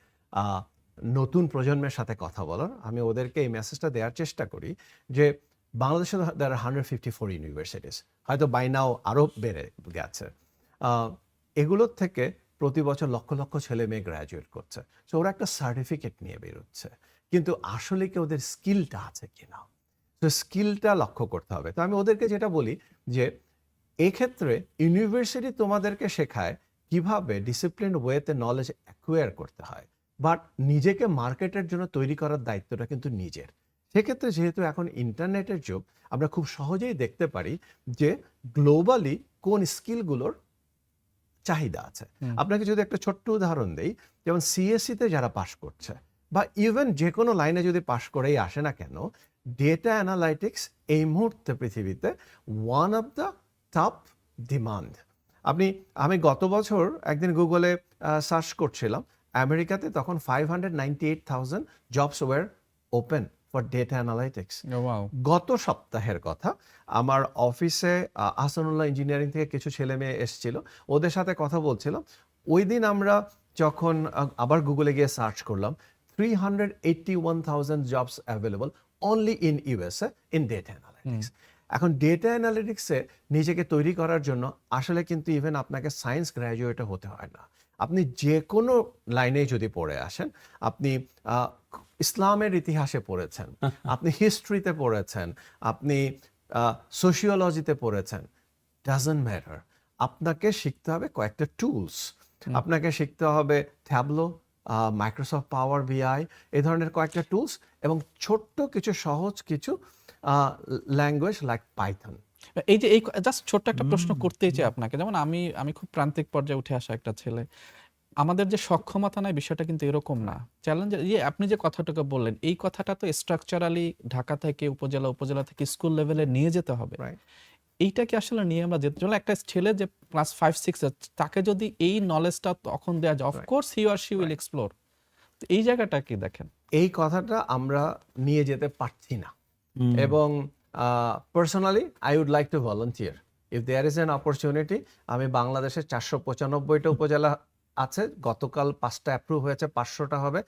নতুন প্রজন্মের সাথে কথা বলার, আমি ওদেরকে এই মেসেজটা দেওয়ার চেষ্টা করি যে বাংলাদেশে there are 154 ইউনিভার্সিটিস, হয়তো বাই নাও আরও বেড়ে গেছে। এগুলোর থেকে প্রতি বছর লক্ষ লক্ষ ছেলে মেয়ে গ্র্যাজুয়েট করছে। সো ওরা একটা সার্টিফিকেট নিয়ে বেরোচ্ছে, কিন্তু আসলে কি ওদের স্কিলটা আছে কিনা, তো স্কিলটা লক্ষ্য করতে হবে। তো আমি ওদেরকে যেটা বলি যে এক্ষেত্রে ইউনিভার্সিটি তোমাদেরকে শেখায় কিভাবে ডিসিপ্লিন ওয়েতে নলেজ অ্যাকুয়ার করতে হয়, বাট নিজেকে মার্কেটের জন্য তৈরি করার দায়িত্বটা কিন্তু নিজের। সেক্ষেত্রে যেহেতু এখন ইন্টারনেটের যুগ, আমরা খুব সহজেই দেখতে পারি যে গ্লোবালি কোন স্কিলগুলোর চাহিদা আছে। আপনাকে যদি একটা ছোট্ট উদাহরণ দেই, যেমন সিএসসিতে যারা পাশ করছে, বা ইভেন যে কোনো লাইনে যদি পাশ করেই আসে না কেন, ডেটা অ্যানালাইটিক্স এই মুহূর্তে পৃথিবীতে one of the top demand. আমি গত বছর একদিন গুগলে সার্চ করছিলাম, আমেরিকাতে তখন 598,000 jobs were open for data analytics. গত সপ্তাহের কথা, আমার অফিসে আহসানুল্লাহ ইঞ্জিনিয়ারিং থেকে কিছু ছেলে মেয়ে এসেছিল, ওদের সাথে কথা বলছিলাম। ওই দিন আমরা যখন আবার গুগলে গিয়ে সার্চ করলাম, 381,000 jobs available only in USA in data analytics. এখন ডেটা অ্যানালিটিক্সে নিজেকে তৈরি করার জন্য আসলে কিন্তু ইভেন আপনাকে সায়েন্স গ্র্যাজুয়েটও হতে হয় না। আপনি যে কোনো লাইনে যদি পড়ে আসেন, আপনি ইসলামের ইতিহাসে পড়েছেন, আপনি হিস্ট্রিতে পড়েছেন, আপনি সোশিওলজিতে পড়েছেন, ডাজন্ট ম্যাটার। আপনাকে শিখতে হবে কয়েকটা টুলস। আপনাকে শিখতে হবে ট্যাবলো, মাইক্রোসফট পাওয়ার বিআই, এই ধরনের কয়েকটা টুলস, এবং ছোট্ট কিছু সহজ কিছু ল্যাঙ্গুয়েজ লাইক পাইথন। এই যে এই জাস্ট ছোট্ট একটা প্রশ্ন করতেই চাই আপনাকে। যেমন আমি খুব প্রান্তিক পর্যায়ে উঠে আসা একটা ছেলে, আমাদের যে সক্ষমতা নাই বিষয়টা কিন্তু এরকম না। চ্যালেঞ্জ, আপনি যে কথাটাকে বললেন, এই কথাটা তো স্ট্রাকচারালি ঢাকা থেকে উপজেলা থেকে স্কুল লেভেলে নিয়ে যেতে হবে। এইটাকে আসলে নিয়ে আমরা যেতে চলে। একটা ছেলে যে ক্লাস 5-6 তাকে যদি এই নলেজটা তখন দেওয়া যায়, of course he or she will explore. এই জায়গাটা কি দেখেন? এই কথাটা আমরা নিয়ে যেতে পারছি না, এবং personally I would like to volunteer if there is an opportunity. আমি বাংলাদেশের 495টা উপজেলা আছে, গতকাল 5টা অ্যাপ্রুভ হয়েছে, 500টা হবে।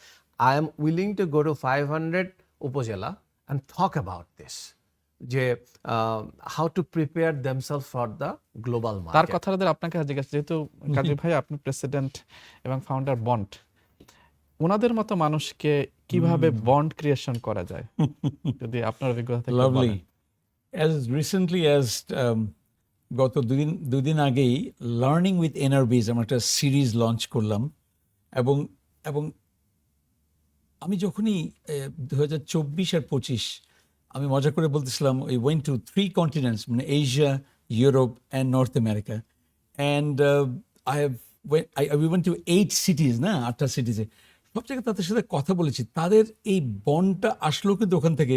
I am willing to go to 500 upazila and talk about this. যে how to prepare themselves for the global তার মার্কেট। কথাটা আপনাকে জিজ্ঞেস, যেহেতু কাজী ভাই আপনি প্রেসিডেন্ট এবং ফাউন্ডার বন্ড, ওনাদের মতো মানুষকে কিভাবে বন্ড ক্রিয়েশন করা যায় যদি আপনার অভিজ্ঞতা থেকে লাভলি। বলেন। অ্যাজ রিসেন্টলি অ্যাজ গত দুদিন আগেই লার্নিং উইথ এনআরবিজ আমরা একটা সিরিজ লঞ্চ করলাম, এবং এবং আমি যখনই 2024 আর 25 আমি মজা করে বলতেছিলাম, ওই ওয়েন্ট টু 3 কন্টিনেন্টস, মানে Asia, Europe and north America, and we went to 8 সিটিজ, না 8টা সিটিজে। সব জায়গায় তাদের সাথে কথা বলেছি। তাদের এই বন্ডটা আসলো কিন্তু ওখান থেকে,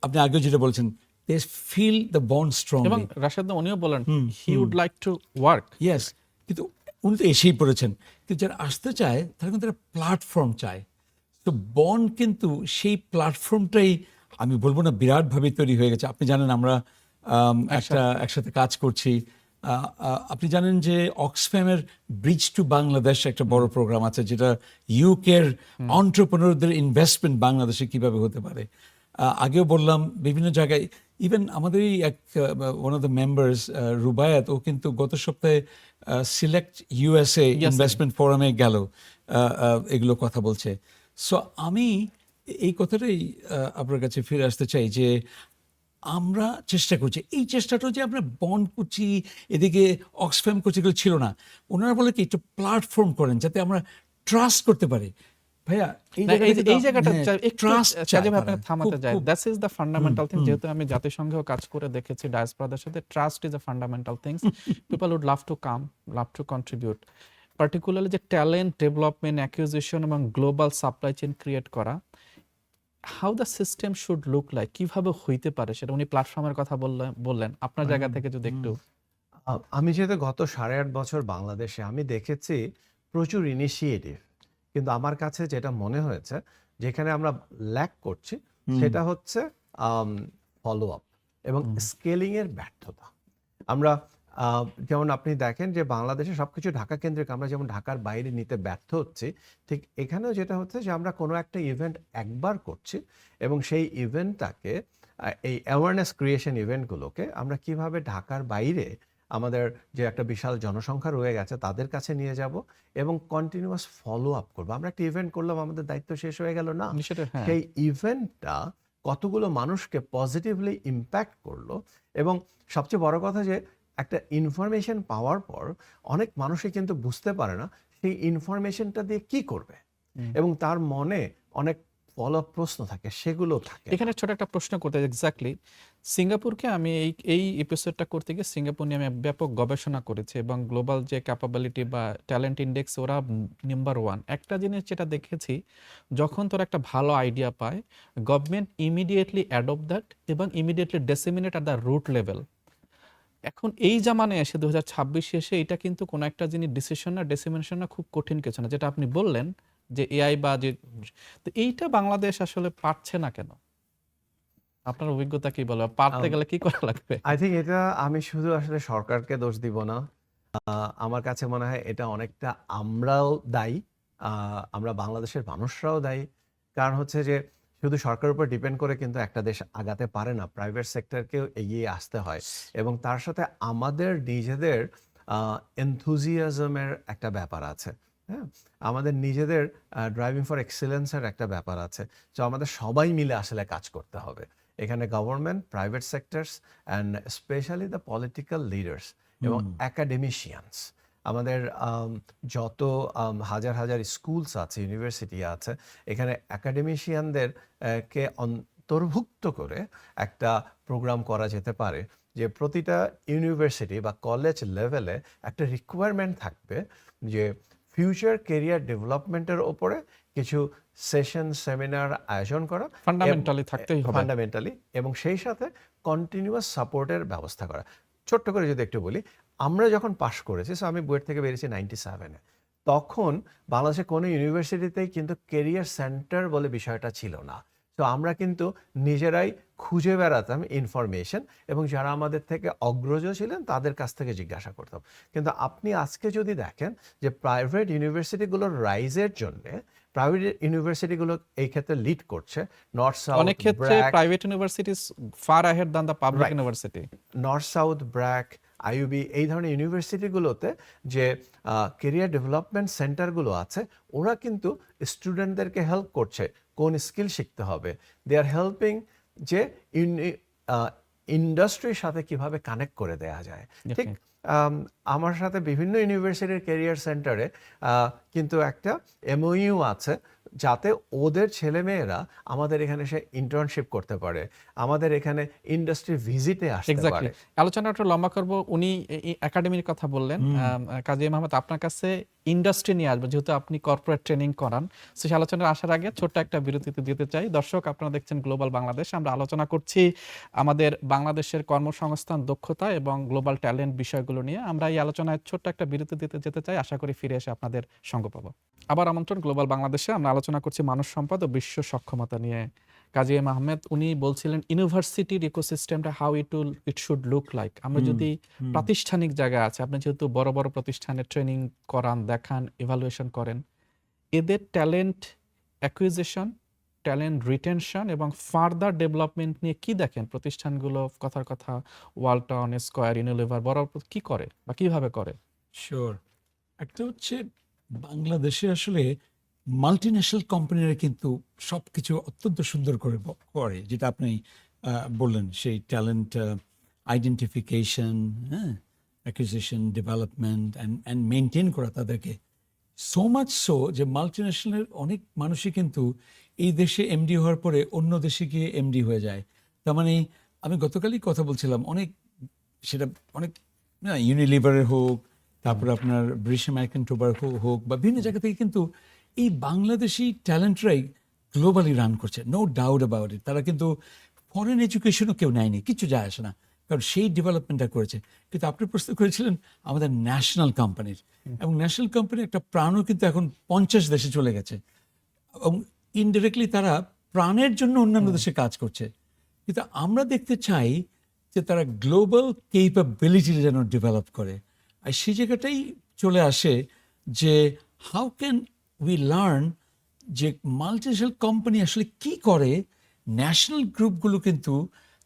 আপনি আগেও যেটা বলছেন, দে ফিল দ্য বন্ড এবং স্ট্রংলি। রাশেদ উনিও বলেন he would like to work. Yes, কিন্তু উনি তো এসেই পড়েছেন, কিন্তু যারা আসতে চায় তারা কিন্তু একটা প্ল্যাটফর্ম চায়। তো বন্ড কিন্তু সেই প্ল্যাটফর্মটাই, আমি বলবো না বিরাটভাবে তৈরি হয়ে গেছে। আপনি জানেন আমরা একসাথে কাজ করছি। আপনি জানেন যে অক্সফ্যামের ব্রিজ টু বাংলাদেশ একটা বড় প্রোগ্রাম আছে, যেটা ইউকের অন্টারপ্রেনারদের ইনভেস্টমেন্ট বাংলাদেশে কিভাবে হতে পারে। আগেও বললাম বিভিন্ন জায়গায়, ইভেন আমাদেরই এক one of the members Rubaiyat, ও কিন্তু গত সপ্তাহে সিলেক্ট ইউএসএ ইনভেস্টমেন্ট ফোরামে গেল, এগুলো কথা বলছে। সো আমি এই কথাটাই আপনার কাছে ফিরে আসতে চাই যে আমরা চেষ্টা করছি, এই চেষ্টাটা যে আমরা বন্ড করছি, এদিকে অক্সফ্যাম করছি, এগুলো ছিল না। ওনারা বলে কি একটু প্ল্যাটফর্ম করেন যাতে আমরা ট্রাস্ট করতে পারি। ভাইয়া এই জায়গাটা একটু ট্রাস্ট কাজী ভাই আপনাকে থামাতে চাই। That's is the fundamental thing. যেহেতু আমি জাতিসংঘেও কাজ করে দেখেছি ডায়াসপোরাদের সাথে, trust is a fundamental things. People would love to come, love to contribute. Particularly যে ট্যালেন্ট ডেভেলপমেন্ট, অ্যাকুইজিশন এবং গ্লোবাল সাপ্লাই চেইন ক্রিয়েট করা, how the system should look like, কিভাবে হইতে পারে সেটা উনি প্ল্যাটফর্মের কথা বললেন। আপনার জায়গা থেকে যদি একটু। আমি যেহেতু গত 8.5 বছর বাংলাদেশে, আমি দেখেছি প্রচুর ইনিশিয়েটিভ, কিন্তু আমার কাছে যেটা মনে হয়েছে যেখানে আমরা ল্যাক করছি সেটা হচ্ছে ফলো আপ এবং স্কেলিং এর ব্যর্থতা। আমরা যেমন আপনি দেখেন যে বাংলাদেশে সবকিছু ঢাকা কেন্দ্রিক, আমরা যেমন ঢাকার বাইরে নিতে ব্যর্থ হচ্ছি, ঠিক এখানেও যেটা হচ্ছে যে আমরা কোনো একটা ইভেন্ট একবার করছি এবং সেই ইভেন্টটাকে এই অ্যাওয়ারনেস ক্রিয়েশন ইভেন্টগুলোকে আমরা কিভাবে ঢাকার বাইরে আমাদের যে একটা বিশাল জনসংখ্যা রয়ে গেছে তাদের কাছে নিয়ে যাব এবং কন্টিনিউয়াস ফলো আপ করবো। আমরা একটা ইভেন্ট করলাম, আমাদের দায়িত্ব শেষ হয়ে গেল না। হ্যাঁ, সেই ইভেন্টটা কতগুলো মানুষকে পজিটিভলি ইম্প্যাক্ট করলো, এবং সবচেয়ে বড় কথা যে একটা ইনফরমেশন পাওয়ার পর অনেক মানুষই কিন্তু বুঝতে পারে না সেই ইনফরমেশনটা দিয়ে কি করবে, এবং তার মনে অনেক ফলো আপ প্রশ্ন থাকে, সেগুলো থাকে। এখানে ছোট একটা প্রশ্ন করতে, এক্স্যাক্টলি সিঙ্গাপুরকে আমি এই এপিসোডটা করতে গিয়ে সিঙ্গাপুর নিয়ে আমি ব্যাপক গবেষণা করেছি এবং গ্লোবাল যে ক্যাপাবিলিটি বা ট্যালেন্ট ইন্ডেক্স ওরা নাম্বার 1। একটা জিনিস যেটা দেখেছি, যখন তোরা একটা ভালো আইডিয়া পায়, গভর্নমেন্ট ইমিডিয়েটলি অ্যাডপ্ট দ্যাট এবং immediately disseminate at the root level. এখন এই জামানে এসে 2026 এসে এটা কিন্তু কোনো একটা জিনিস ডিসিশন না ডেসিমিনেশন না, খুব কঠিন কিছু না, যেটা আপনি বললেন যে এআই বা যে, তো এইটা বাংলাদেশ আসলে পারছে না কেন? আপনার অভিজ্ঞতা কি বলে, পারতে গেলে কি করা লাগবে? আই থিঙ্ক এটা আমি শুধু আসলে সরকারকে দোষ দিব না। আমার কাছে মনে হয় এটা অনেকটা আমরাও দায়ী, আমরা বাংলাদেশের মানুষরাও দায়ী। কারণ হচ্ছে যে শুধু সরকারের উপর ডিপেন্ড করে কিন্তু একটা দেশ আগাতে পারে না, প্রাইভেট সেক্টরকেও এগিয়ে আসতে হয়, এবং তার সাথে আমাদের নিজেদের এনথুজিয়াজমের একটা ব্যাপার আছে। হ্যাঁ, আমাদের নিজেদের ড্রাইভিং ফর এক্সেলেন্সের একটা ব্যাপার আছে। তো আমাদের সবাই মিলে আসলে কাজ করতে হবে এখানে, government, private sectors and specially the political leaders এবং অ্যাকাডেমিশিয়ানস। আমাদের যত হাজার হাজার স্কুলস আছে, ইউনিভার্সিটি আছে, এখানে অ্যাকাডেমিশিয়ানদের কে অন্তর্ভুক্ত করে একটা প্রোগ্রাম করা যেতে পারে, যে প্রতিটা ইউনিভার্সিটি বা কলেজ লেভেলে একটা রিকোয়ারমেন্ট থাকবে যে ফিউচার কেরিয়ার ডেভেলপমেন্টের ওপরে কিছু সেশন, সেমিনার আয়োজন করা, ফান্ডামেন্টালি থাকতেই হবে। ফান্ডামেন্টালি, এবং সেই সাথে কন্টিনিউয়াস সাপোর্টের ব্যবস্থা করা। ছোট্ট করে যদি একটু বলি, আমরা যখন পাশ করেছি, সো আমি বুয়েট থেকে বেরিয়েছি 97-এ, তখন বাংলাদেশের কোনো ইউনিভার্সিটিতেই কিন্তু কেরিয়ার সেন্টার বলে বিষয়টা ছিল না। তো আমরা কিন্তু নিজেরাই খুঁজে বেড়াতাম ইনফরমেশন, এবং যারা আমাদের থেকে অগ্রজ ছিলেন তাদের কাছ থেকে জিজ্ঞাসা করতাম। কিন্তু আপনি আজকে যদি দেখেন যে প্রাইভেট ইউনিভার্সিটিগুলোর রাইজের জন্যে প্রাইভেট ইউনিভার্সিটিগুলো এই ক্ষেত্রে লিড করছে। নর্থ সাউথ অনেক ক্ষেত্রে BRAC, private universities far ahead than the public Right. University. North South BRAC, IUB, এই ধরনের ইউনিভার্সিটিগুলোতে যে কেরিয়ার ডেভেলপমেন্ট সেন্টারগুলো আছে, ওরা কিন্তু স্টুডেন্টদেরকে হেল্প করছে কোন স্কিল শিখতে হবে। দে আর হেল্পিং যে ইন্ডাস্ট্রির সাথে কিভাবে কানেক্ট করে দেয়া যায়। ঠিক আমার সাথে বিভিন্ন ইউনিভার্সিটির ক্যারিয়ার সেন্টারে কিন্তু একটা এমওইউ আছে, যাতে ওদের ছেলেমেয়েরা আমাদের এখানে এসে ইন্টার্নশিপ করতে পারে, আমাদের এখানে ইন্ডাস্ট্রি ভিজিটে আসতে এক্স্যাক্টলি। পারে। আলোচনাটা লম্বা করব। উনি একাডেমির কথা বললেন, কাজী মাহমুদ আপনার কাছে ইন্ডাস্ট্রি নিয়ে আসবে, যেহেতু আপনি কর্পোরেট ট্রেনিং করান। সেই আলোচনার আসার আগে ছোট্ট একটা বিরতিতে দিতে চাই। দর্শক, আপনারা দেখছেন গ্লোবাল বাংলাদেশ। আমরা আলোচনা করছি আমাদের বাংলাদেশের কর্মসংস্থান, দক্ষতা এবং গ্লোবাল ট্যালেন্ট বিষয়গুলো নিয়ে। আমরা এই আলোচনায় ছোট্ট একটা বিরতি দিতে যেতে চাই, আশা করি ফিরে এসে আপনাদের সঙ্গ পাবো। আবার আমন্ত্রণ গ্লোবাল বাংলাদেশে। আমরা আলোচনা করছি মানব সম্পদ ও বিশ্ব সক্ষমতা নিয়ে। কাজী আহমেদ উনি বলছিলেন ইউনিভার্সিটির ইকোসিস্টেমটা how it should look like. আমরা যদি প্রাতিষ্ঠানিক জায়গা আছে, আপনি যেহেতু বড় বড় প্রতিষ্ঠানে ট্রেনিং করান, দেখান, ইভালুয়েশন করেন, এদের ট্যালেন্ট অ্যাকুইজিশন, ট্যালেন্ট রিটেনশন এবং ফার্দার ডেভেলপমেন্ট নিয়ে কি দেখেন প্রতিষ্ঠানগুলো? কথার কথা ওয়ালটন, স্কয়ার, ইউনিলিভার বড় কি করে বা কিভাবে করে? শিওর। একটা হচ্ছে বাংলাদেশে আসলে মাল্টিন্যাশনাল কোম্পানিরা কিন্তু সব কিছু অত্যন্ত সুন্দর করে করে, যেটা আপনি বললেন, সেই ট্যালেন্ট আইডেন্টিফিকেশন, হ্যাঁ, অ্যাকুইজিশন, ডেভেলপমেন্ট অ্যান্ড মেনটেন করা তাদেরকে। সো মাচ সো যে মাল্টিন্যাশনালের অনেক মানুষই কিন্তু এই দেশে এমডি হওয়ার পরে অন্য দেশে গিয়ে এমডি হয়ে যায়। তার মানে আমি গতকালই কথা বলছিলাম, সেটা অনেক ইউনিলিভারের হোক, তারপরে আপনার ব্রিটিশ আমেরিকান টোবাকো হোক, বা বিভিন্ন জায়গা থেকে কিন্তু এই বাংলাদেশি ট্যালেন্টরাই গ্লোবালি রান করছে, নো ডাউট অ্যাবাউট ইট। তারা কিন্তু ফরেন এডুকেশনও কেউ নেয়নি, কিছু যায় আসে না, কারণ সেই ডেভেলপমেন্টটা করেছে। কিন্তু আপনি প্রশ্ন করেছিলেন আমাদের ন্যাশনাল কোম্পানির, এবং ন্যাশনাল কোম্পানির একটা প্রাণও কিন্তু এখন 50 দেশে চলে গেছে, এবং ইনডিরেক্টলি তারা প্রাণের জন্য অন্যান্য দেশে কাজ করছে। কিন্তু আমরা দেখতে চাই যে তারা গ্লোবাল কেপাবিলিটি যেন ডেভেলপ করে। আর সেই জায়গাটাই চলে আসে যে হাউ ক্যান উই লার্ন যে মাল্টিন্যাশনাল কোম্পানি আসলে কি করে। ন্যাশনাল গ্রুপগুলো কিন্তু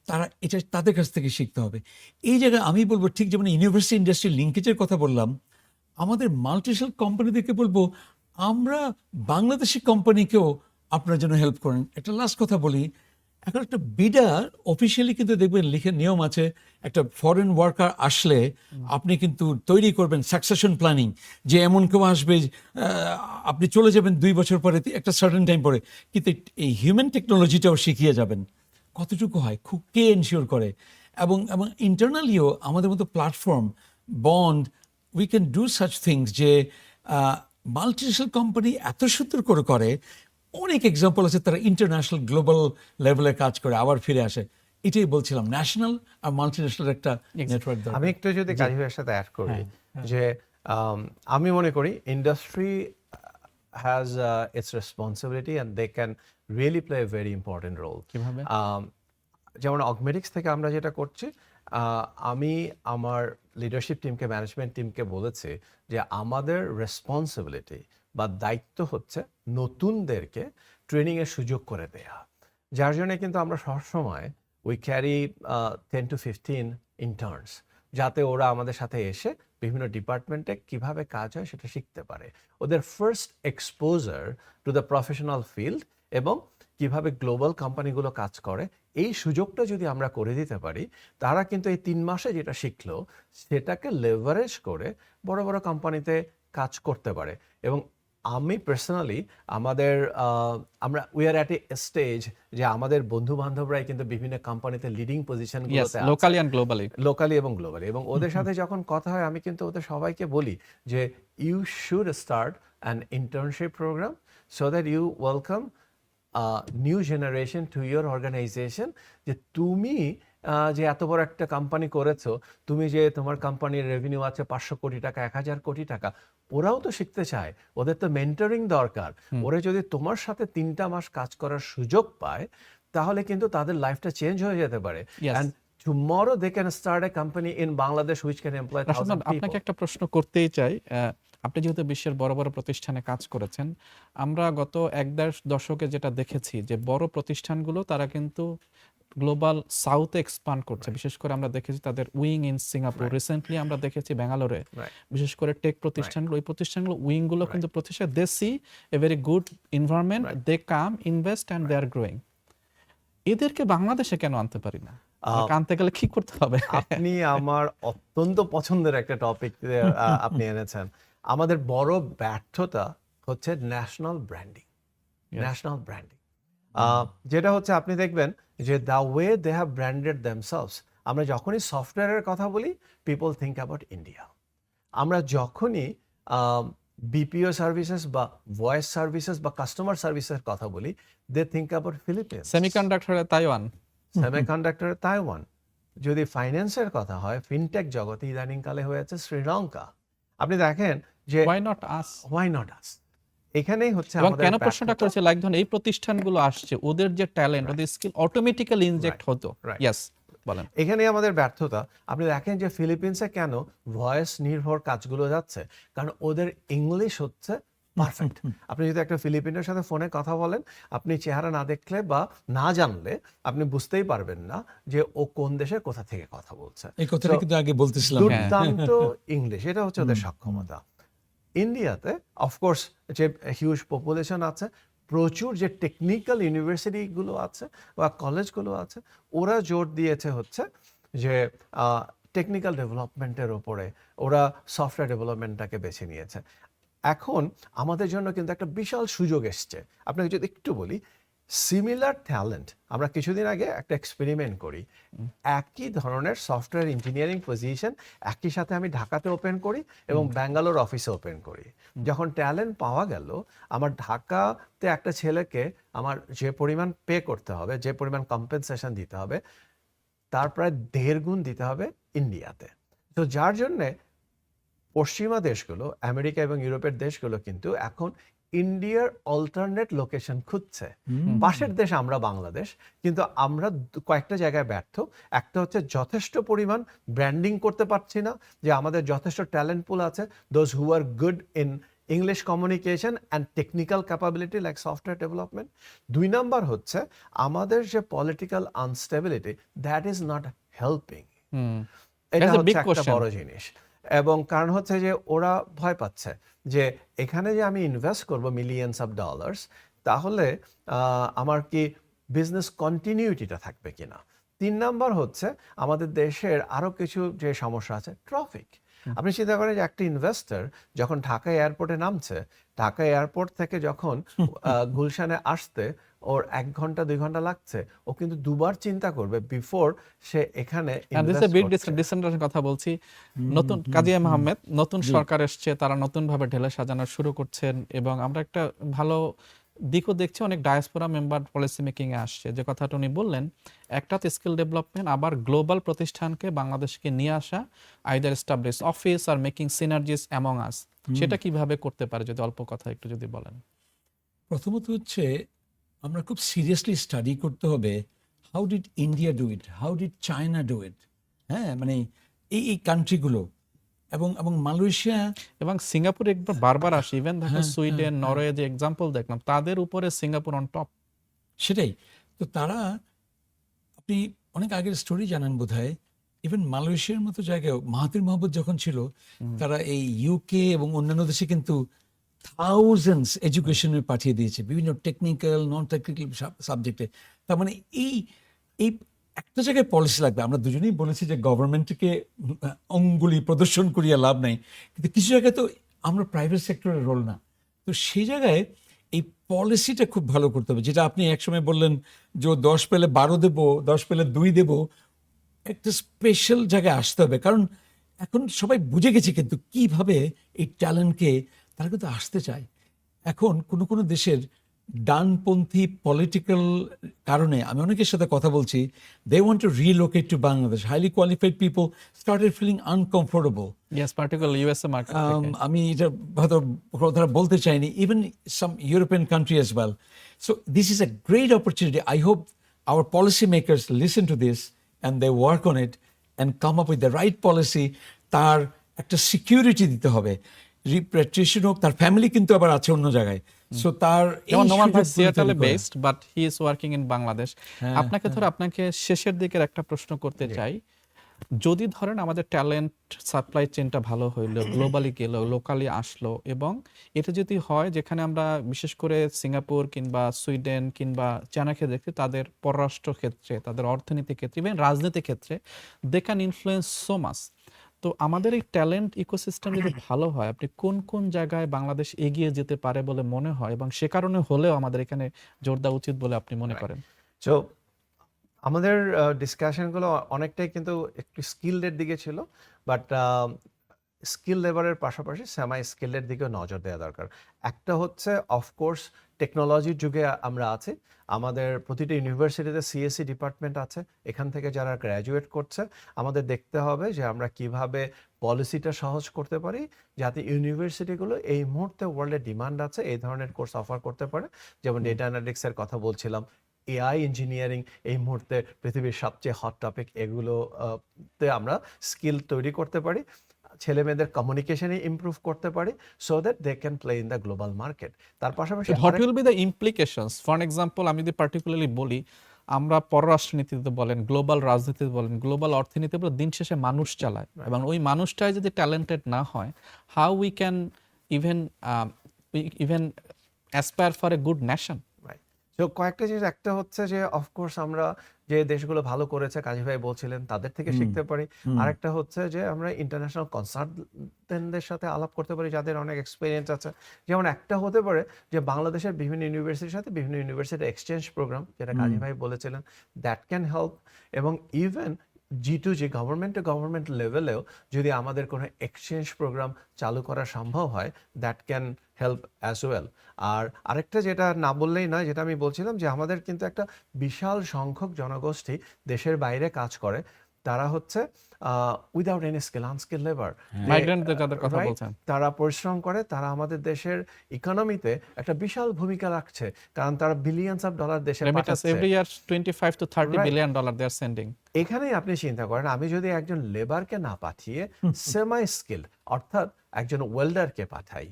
তারা এটা তাদের কাছ থেকে শিখতে হবে। এই জায়গায় আমি বলবো, ঠিক যেমন ইউনিভার্সিটি ইন্ডাস্ট্রি লিঙ্কেজের কথা বললাম, আমাদের মাল্টিন্যাশনাল কোম্পানিদেরকে বলবো আমরা বাংলাদেশি কোম্পানিকেও আপনারা যেন হেল্প করেন। একটা লাস্ট কথা বলি, এখন একটা বিডার অফিসিয়ালি কিন্তু দেখবেন লিখে নিয়ম আছে, একটা ফরেন ওয়ার্কার আসলে আপনি কিন্তু তৈরি করবেন সাকসেশন প্ল্যানিং, যে এমন কেউ আসবে আপনি চলে যাবেন 2 বছর পরে, একটা সার্টেন টাইম পরে, কিন্তু এই হিউম্যান টেকনোলজিটাও শিখিয়ে যাবেন। কতটুকু হয়, খুব কে এনশিওর করে? এবং ইন্টারনালিও আমাদের মতো platform, bond, we can do such things, যে মাল্টিন্যাশনাল কোম্পানি এত সুন্দর করে অনেক এক্সাম্পল আছে, তারা ইন্টারন্যাশনাল গ্লোবাল লেভেলে কাজ করে আবার ফিরে আসে। এটাই বলছিলাম, ন্যাশনাল আর মাল্টিন্যাশনাল একটা নেটওয়ার্ক দরকার। আমি একটু যদি কাজী ভাইয়ের সাথে অ্যাড করি, যে আমি মনে করি industry has its responsibility and they can really play a very important role. কিভাবে? যেমন অগমেটিক্স থেকে আমরা যেটা করছি, আমি আমার লিডারশিপ টিমকে, ম্যানেজমেন্ট টিমকে বলেছি যে আমাদের রেসপন্সিবিলিটি বা দায়িত্ব হচ্ছে নতুনদেরকে ট্রেনিংয়ের সুযোগ করে দেয়া। যার জন্য কিন্তু আমরা সবসময় উই ক্যারি 10 to 15 ইন্টার্নস, যাতে ওরা আমাদের সাথে এসে বিভিন্ন ডিপার্টমেন্টে কিভাবে কাজ হয় সেটা শিখতে পারে। ওদের first exposure to the professional field এবং কিভাবে গ্লোবাল কোম্পানিগুলো কাজ করে, এই সুযোগটা যদি আমরা করে দিতে পারি, তারা কিন্তু এই 3 মাসে যেটা শিখলো সেটাকে লেভারেজ করে বড় বড় কোম্পানিতে কাজ করতে পারে। এবং আমি পার্সোনালি আমরা we are at a stage যে আমাদের বন্ধু বান্ধবরাই কিন্তু বিভিন্ন কোম্পানিতে লিডিং পজিশনগুলোতে আছে, লোকালি অ্যান্ড গ্লোবালি। লোকালি এবং গ্লোবালি। এবং ওদের সাথে যখন কথা হয়, আমি কিন্তু ওদের সবাইকে বলি যে you should start an internship programme so that you welcome new generation to your organisation. যে তুমি যে এত বড় একটা কোম্পানি করেছো, তুমি যে তোমার কোম্পানির রেভিনিউ আছে 500 কোটি টাকা, 1000 কোটি টাকা, ওরাও তো শিখতে চায়, ওদের তো মেন্টরিং দরকার। ওরা যদি তোমার সাথে 3টা মাস কাজ করার সুযোগ পায়, তাহলে কিন্তু তাদের লাইফটা চেঞ্জ হয়ে যেতে পারে। And tomorrow they can start a company in Bangladesh which can employ 1000 Rashed, people. আপনাকে একটা প্রশ্ন করতেই চাই। আপনি যেহেতু বিশ্বের বড় বড় প্রতিষ্ঠানে কাজ করেছেন, আমরা গত ১-১.৫ দশকে যেটা দেখেছি যে বড় প্রতিষ্ঠানগুলো তারা কিন্তু গ্লোবাল সাউথে এক্সপান্ড করছে। বিশেষ করে আমরা দেখেছি তাদের wing in Singapore. Right. Recently আমরা দেখেছি ব্যাঙ্গালোরে Right. বিশেষ করে টেক প্রতিষ্ঠানগুলো, ওই প্রতিষ্ঠানগুলো উইংগুলো Right. কিন্তু প্রতিষ্ঠা they see a very good environment, Right. They come, invest and they are growing. এদেরকে বাংলাদেশে কেন আনতে পারি না? আমাকে আনতে গেলে কি করতে হবে? আপনি আমার অত্যন্ত পছন্দের একটা টপিক আপনি এনেছেন। আমাদের বড় ব্যর্থতা হচ্ছে national branding. Yes. National branding যেটা হচ্ছে আপনি দেখবেন যে the way they have branded themselves. আমরা যখনই সফটওয়্যারের কথা বলি, পিপল থিঙ্ক অ্যাবাউট ইন্ডিয়া। আমরা যখনই বিপিও সার্ভিসেস বা ভয়েস সার্ভিসেস বা কাস্টমার সার্ভিসের কথা বলি, দে থিঙ্ক অ্যাবাউট ফিলিপিন্স। সেমিকন্ডাক্টরে তাইওয়ান। সেমিকন্ডাক্টরে তাইওয়ান। যদি ফাইন্যান্সের কথা হয়, ফিনটেক জগতে ইদানিংকালে হয়েছে শ্রীলঙ্কা। আপনি দেখেন যে why not us? Why not আস, এখানেই হচ্ছে এবং আমাদের কেন প্রশ্নটা ব্যর্থতা। করেছে, লাইক ধরুন এই প্রতিষ্ঠানগুলো আসছে, ওদের যে ট্যালেন্ট, ওদের স্কিল অটোমেটিক্যালি ইনজেক্ট Right. হতো। Right. ইয়েস, বলেন। এখানেই আমাদের ব্যর্থতা। আপনি দেখেন যে ফিলিপিন্সে কেন ভয়েস নির্ভর কাজগুলো যাচ্ছে, কারণ ওদের ইংলিশ হচ্ছে পারফেক্ট। আপনি যদি একটা ফিলিপিনের সাথে ফোনে কথা বলেন, আপনি চেহারা না দেখলে বা না জানলে আপনি বুঝতেই পারবেন না যে ও কোন দেশে কোথা থেকে কথা বলছে। এই কথাটা So, কিন্তু আগে বলতেছিলাম। দুর্দান্ত ইংলিশ, এটা হচ্ছে ওদের সক্ষমতা। ইন্ডিয়াতে অফকোর্স যে হিউজ পপুলেশন আছে, প্রচুর যে টেকনিক্যাল ইউনিভার্সিটিগুলো আছে বা কলেজগুলো আছে, ওরা জোর দিয়েছে হচ্ছে যে টেকনিক্যাল ডেভেলপমেন্টের ওপরে, ওরা সফটওয়্যার ডেভেলপমেন্টটাকে বেছে নিয়েছে। এখন আমাদের জন্য কিন্তু একটা বিশাল সুযোগ এসছে। আপনাকে যদি একটু বলি, সিমিলার ট্যালেন্ট, আমরা কিছুদিন আগে একটা এক্সপেরিমেন্ট করি, একই ধরনের সফটওয়্যার ইঞ্জিনিয়ারিং পজিশন একই সাথে আমি ঢাকাতে ওপেন করি এবং ব্যাঙ্গালোর অফিসে ওপেন করি। যখন ট্যালেন্ট পাওয়া গেল, আমার ঢাকাতে একটা ছেলেকে আমার যে পরিমাণ পে করতে হবে, যে পরিমাণ কম্পেনসেশন দিতে হবে, তার প্রায় 1.5 গুণ দিতে হবে ইন্ডিয়াতে। তো যার জন্যে পশ্চিমা দেশগুলো, আমেরিকা এবং ইউরোপের দেশগুলো কিন্তু এখন ইন্ডিয়ার অল্টারনেট লোকেশন খুঁজছে। পাশের দেশ আমরা বাংলাদেশ, কিন্তু আমরা কয়েকটা জায়গায় ব্যর্থ। একটা হচ্ছে যথেষ্ট পরিমাণ ব্র্যান্ডিং করতে পারছি না, যে আমাদের যথেষ্ট ট্যালেন্ট পুল আছে, those who are good in English communication and technical capability like software development. 2 number হচ্ছে আমাদের যে political unstability, that is not helping. এটা That's a হচ্ছে big একটা question. বড় জিনিস। এবং কারণ হচ্ছে যে ওরা ভয় পাচ্ছে যে এখানে যে আমি ইনভেস্ট করব মিলিয়নস অফ ডলার্স, তাহলে আমার কি বিজনেস কন্টিনিউটিটা থাকবে কিনা। 3 নাম্বার হচ্ছে আমাদের দেশের আরো কিছু যে সমস্যা আছে, ট্রাফিক। আপনি চিন্তা করেন যে একটা ইনভেস্টর যখন ঢাকা এয়ারপোর্টে নামছে, ঢাকা এয়ারপোর্ট থেকে যখন গুলশানে আসতে ওর 1 ঘন্টা 2 ঘন্টা লাগছে, ও কিন্তু দুবার চিন্তা করবে বিফোর সে এখানে And this is a invest big করছে। ডিসেন্ট্রালের কথা বলছি। নতুন কাজী আহমেদ, নতুন সরকার এসছে, তারা নতুনভাবে ঢেলে সাজানো শুরু করছেন এবং আমরা একটা ভালো দিকও দেখছি, অনেক ডায়াসপোরা মেম্বার পলিসি মেকিং এ আসছে। যে কথাটা উনি বললেন, একটা তো স্কিল ডেভেলপমেন্ট, আবার গ্লোবাল প্রতিষ্ঠানকে বাংলাদেশকে নিয়ে আসা, either establish office or making synergies among us. সেটা কিভাবে করতে পারে, যদি অল্প কথা একটু যদি বলেন। প্রথমত হচ্ছে আমরা খুব সিরিয়াসলি স্টাডি করতে হবে, how did India do it, how did China do it. হ্যাঁ, মানে এই কান্ট্রিগুলো এবং মালয়েশিয়া এবং সিঙ্গাপুরে একবার বারবার আসে, ইভেন দেখো সুইডেন, নরওয়ে যে এক্সাম্পল দেখলাম, তাদের উপরে সিঙ্গাপুর অন টপ। সেটাই তো। তারা, আপনি অনেক আগের স্টোরি জানেন বোধহয়, ইভেন মালয়েশিয়ার মতো জায়গায় মাহাতির মোহাম্মদ যখন ছিল, তারা এই ইউকে এবং অন্যান্য দেশে কিন্তু থাউজেন্ডস এডুকেশনে পাঠিয়ে দিয়েছে, বিভিন্ন টেকনিক্যাল নন টেকনিক্যাল সাবজেক্টে। তার মানে এই এই একটা জায়গায় পলিসি লাগবে। আমরা দুজনেই বলেছি যে গভর্নমেন্টকে অঙ্গুলি প্রদর্শন করিয়া লাভ নাই, কিন্তু কিছু জায়গায় তো আমরা প্রাইভেট সেক্টরের রোল না। তো সেই জায়গায় এই পলিসিটা খুব ভালো করতে হবে, যেটা আপনি একসময় বললেন যে 10 পেলে 12 দেবো, 10 পেলে 2 দেবো। একটা স্পেশাল জায়গায় আসতে হবে, কারণ এখন সবাই বুঝে গেছে কিন্তু কিভাবে এই ট্যালেন্টকে তারা কিন্তু আসতে চায়। এখন কোনো দেশের ডানপন্থী পলিটিক্যাল কারণে আমি অনেকের সাথে কথা বলছি, they want to relocate to Bangladesh. Highly qualified people started feeling uncomfortable. Yes, particular USA market. আমি এটা হয়তো কথাটা বলতে চাইনি, even some European country as well. So this is a great opportunity. I hope our policy makers listen to this and they work on it and come up with the right policy. তার একটা security দিতে হবে। রিপ্রেট্রিশন হোক, তার family কিন্তু আবার আছে অন্য জায়গায়, সো তার এই যেমন নোমান ভাই সুযোগগুলো সিয়াটলে তৈরি করা। Based but he is working in Bangladesh. হ্যাঁ, আপনাকে ধরে আপনাকে শেষের দিকের একটা প্রশ্ন করতে জি। চাই, যদি ধরেন আমাদের ট্যালেন্ট সাপ্লাই চেনটা ভালো হইলো, গ্লোবালি গেল, লোকালি আসলো, এবং এটা যদি হয় যেখানে আমরা বিশেষ করে সিঙ্গাপুর কিংবা সুইডেন কিংবা চায়নাকে দেখি, তাদের পররাষ্ট্র ক্ষেত্রে, তাদের অর্থনীতি ক্ষেত্রে, ইভেন রাজনীতি ক্ষেত্রে they can influence so much. তো আমাদের এই ট্যালেন্ট ইকোসিস্টেম যদি ভালো হয়, আপনি কোন কোন জায়গায় বাংলাদেশ এগিয়ে যেতে পারে বলে মনে হয়, এবং সে কারণে হলেও আমাদের এখানে জোর দেওয়া উচিত বলে আপনি মনে করেন? সো আমাদের ডিসকাশনগুলো অনেকটাই কিন্তু একটু স্কিলডের দিকে ছিল, বাট স্কিল লেবারের পাশাপাশি সেমাই স্কিলের দিকেও নজর দেওয়া দরকার। একটা হচ্ছে অফকোর্স টেকনোলজির যুগে আমরা আছি, আমাদের প্রতিটা ইউনিভার্সিটিতে সিএসসি ডিপার্টমেন্ট আছে, এখান থেকে যারা গ্র্যাজুয়েট করছে আমাদের দেখতে হবে যে আমরা কিভাবে পলিসিটা সহজ করতে পারি যাতে ইউনিভার্সিটিগুলো এই মুহূর্তে ওয়ার্ল্ডে ডিমান্ড আছে এই ধরনের কোর্স অফার করতে পারে। যেমন ডেটা অ্যানালিটিক্সের কথা বলছিলাম, এআই ইঞ্জিনিয়ারিং এই মুহূর্তে পৃথিবীর সবচেয়ে হট টপিক, এগুলোতে আমরা স্কিল তৈরি করতে পারি, ছেলে মেয়েদের কমিউনিকেশনে ইমপ্রুভ করতে পারি, so that they can play in the global market. তার পাশাপাশি what will be the implications? For example আমি যদি পার্টিকুলারলি বলি, আমরা পররাষ্ট্রনীতিতে বলেন, গ্লোবাল রাজনীতিতে বলেন, গ্লোবাল অর্থনীতিতে বলেন, দিন শেষে মানুষ চালায়, এবং ওই মানুষটাই যদি ট্যালেন্টেড না হয়, how we can even even aspire for a good nation? তো কয়েকটা জিনিস, একটা হচ্ছে যে অফকোর্স আমরা যে দেশগুলো ভালো করেছে কাজী ভাই বলছিলেন তাদের থেকে শিখতে পারি। আরেকটা হচ্ছে যে আমরা ইন্টারন্যাশনাল কনসালটেন্টদের সাথে আলাপ করতে পারি যাদের অনেক এক্সপিরিয়েন্স আছে। যেমন একটা হতে পারে যে বাংলাদেশের বিভিন্ন ইউনিভার্সিটির সাথে বিভিন্ন ইউনিভার্সিটি এক্সচেঞ্জ প্রোগ্রাম, যেটা কাজী ভাই বলেছিলেন, দ্যাট ক্যান হেল্প। এবং even G2G government to government লেভেলেও যদি আমাদের কোনো এক্সচেঞ্জ প্রোগ্রাম চালু করা সম্ভব হয়, that can help as well. আর আরেকটা যেটা না বললেই নয়, যেটা আমি বলছিলাম যে আমাদের কিন্তু একটা বিশাল সংখ্যক জনগোষ্ঠী দেশের বাইরে কাজ করে, তারা হচ্ছে without any skill, unskill labour, মাইগ্রেন্টদের যাদের কথা বলছেন, তারা পরিশ্রম করে, তারা আমাদের দেশের ইকোনমিতে একটা বিশাল ভূমিকা রাখছে, কারণ তারা বিলিয়নস অফ ডলার দেশে রেমিটেন্স পাঠাচ্ছে। Every year 25 to 30 Right. Billion dollar they are sending. এখানেই আপনি চিন্তা করেন, আমি যদি একজন লেবারকে না পাঠিয়ে সেমাই স্কিল অর্থাৎ একজন ওয়েল্ডারকে পাঠাই,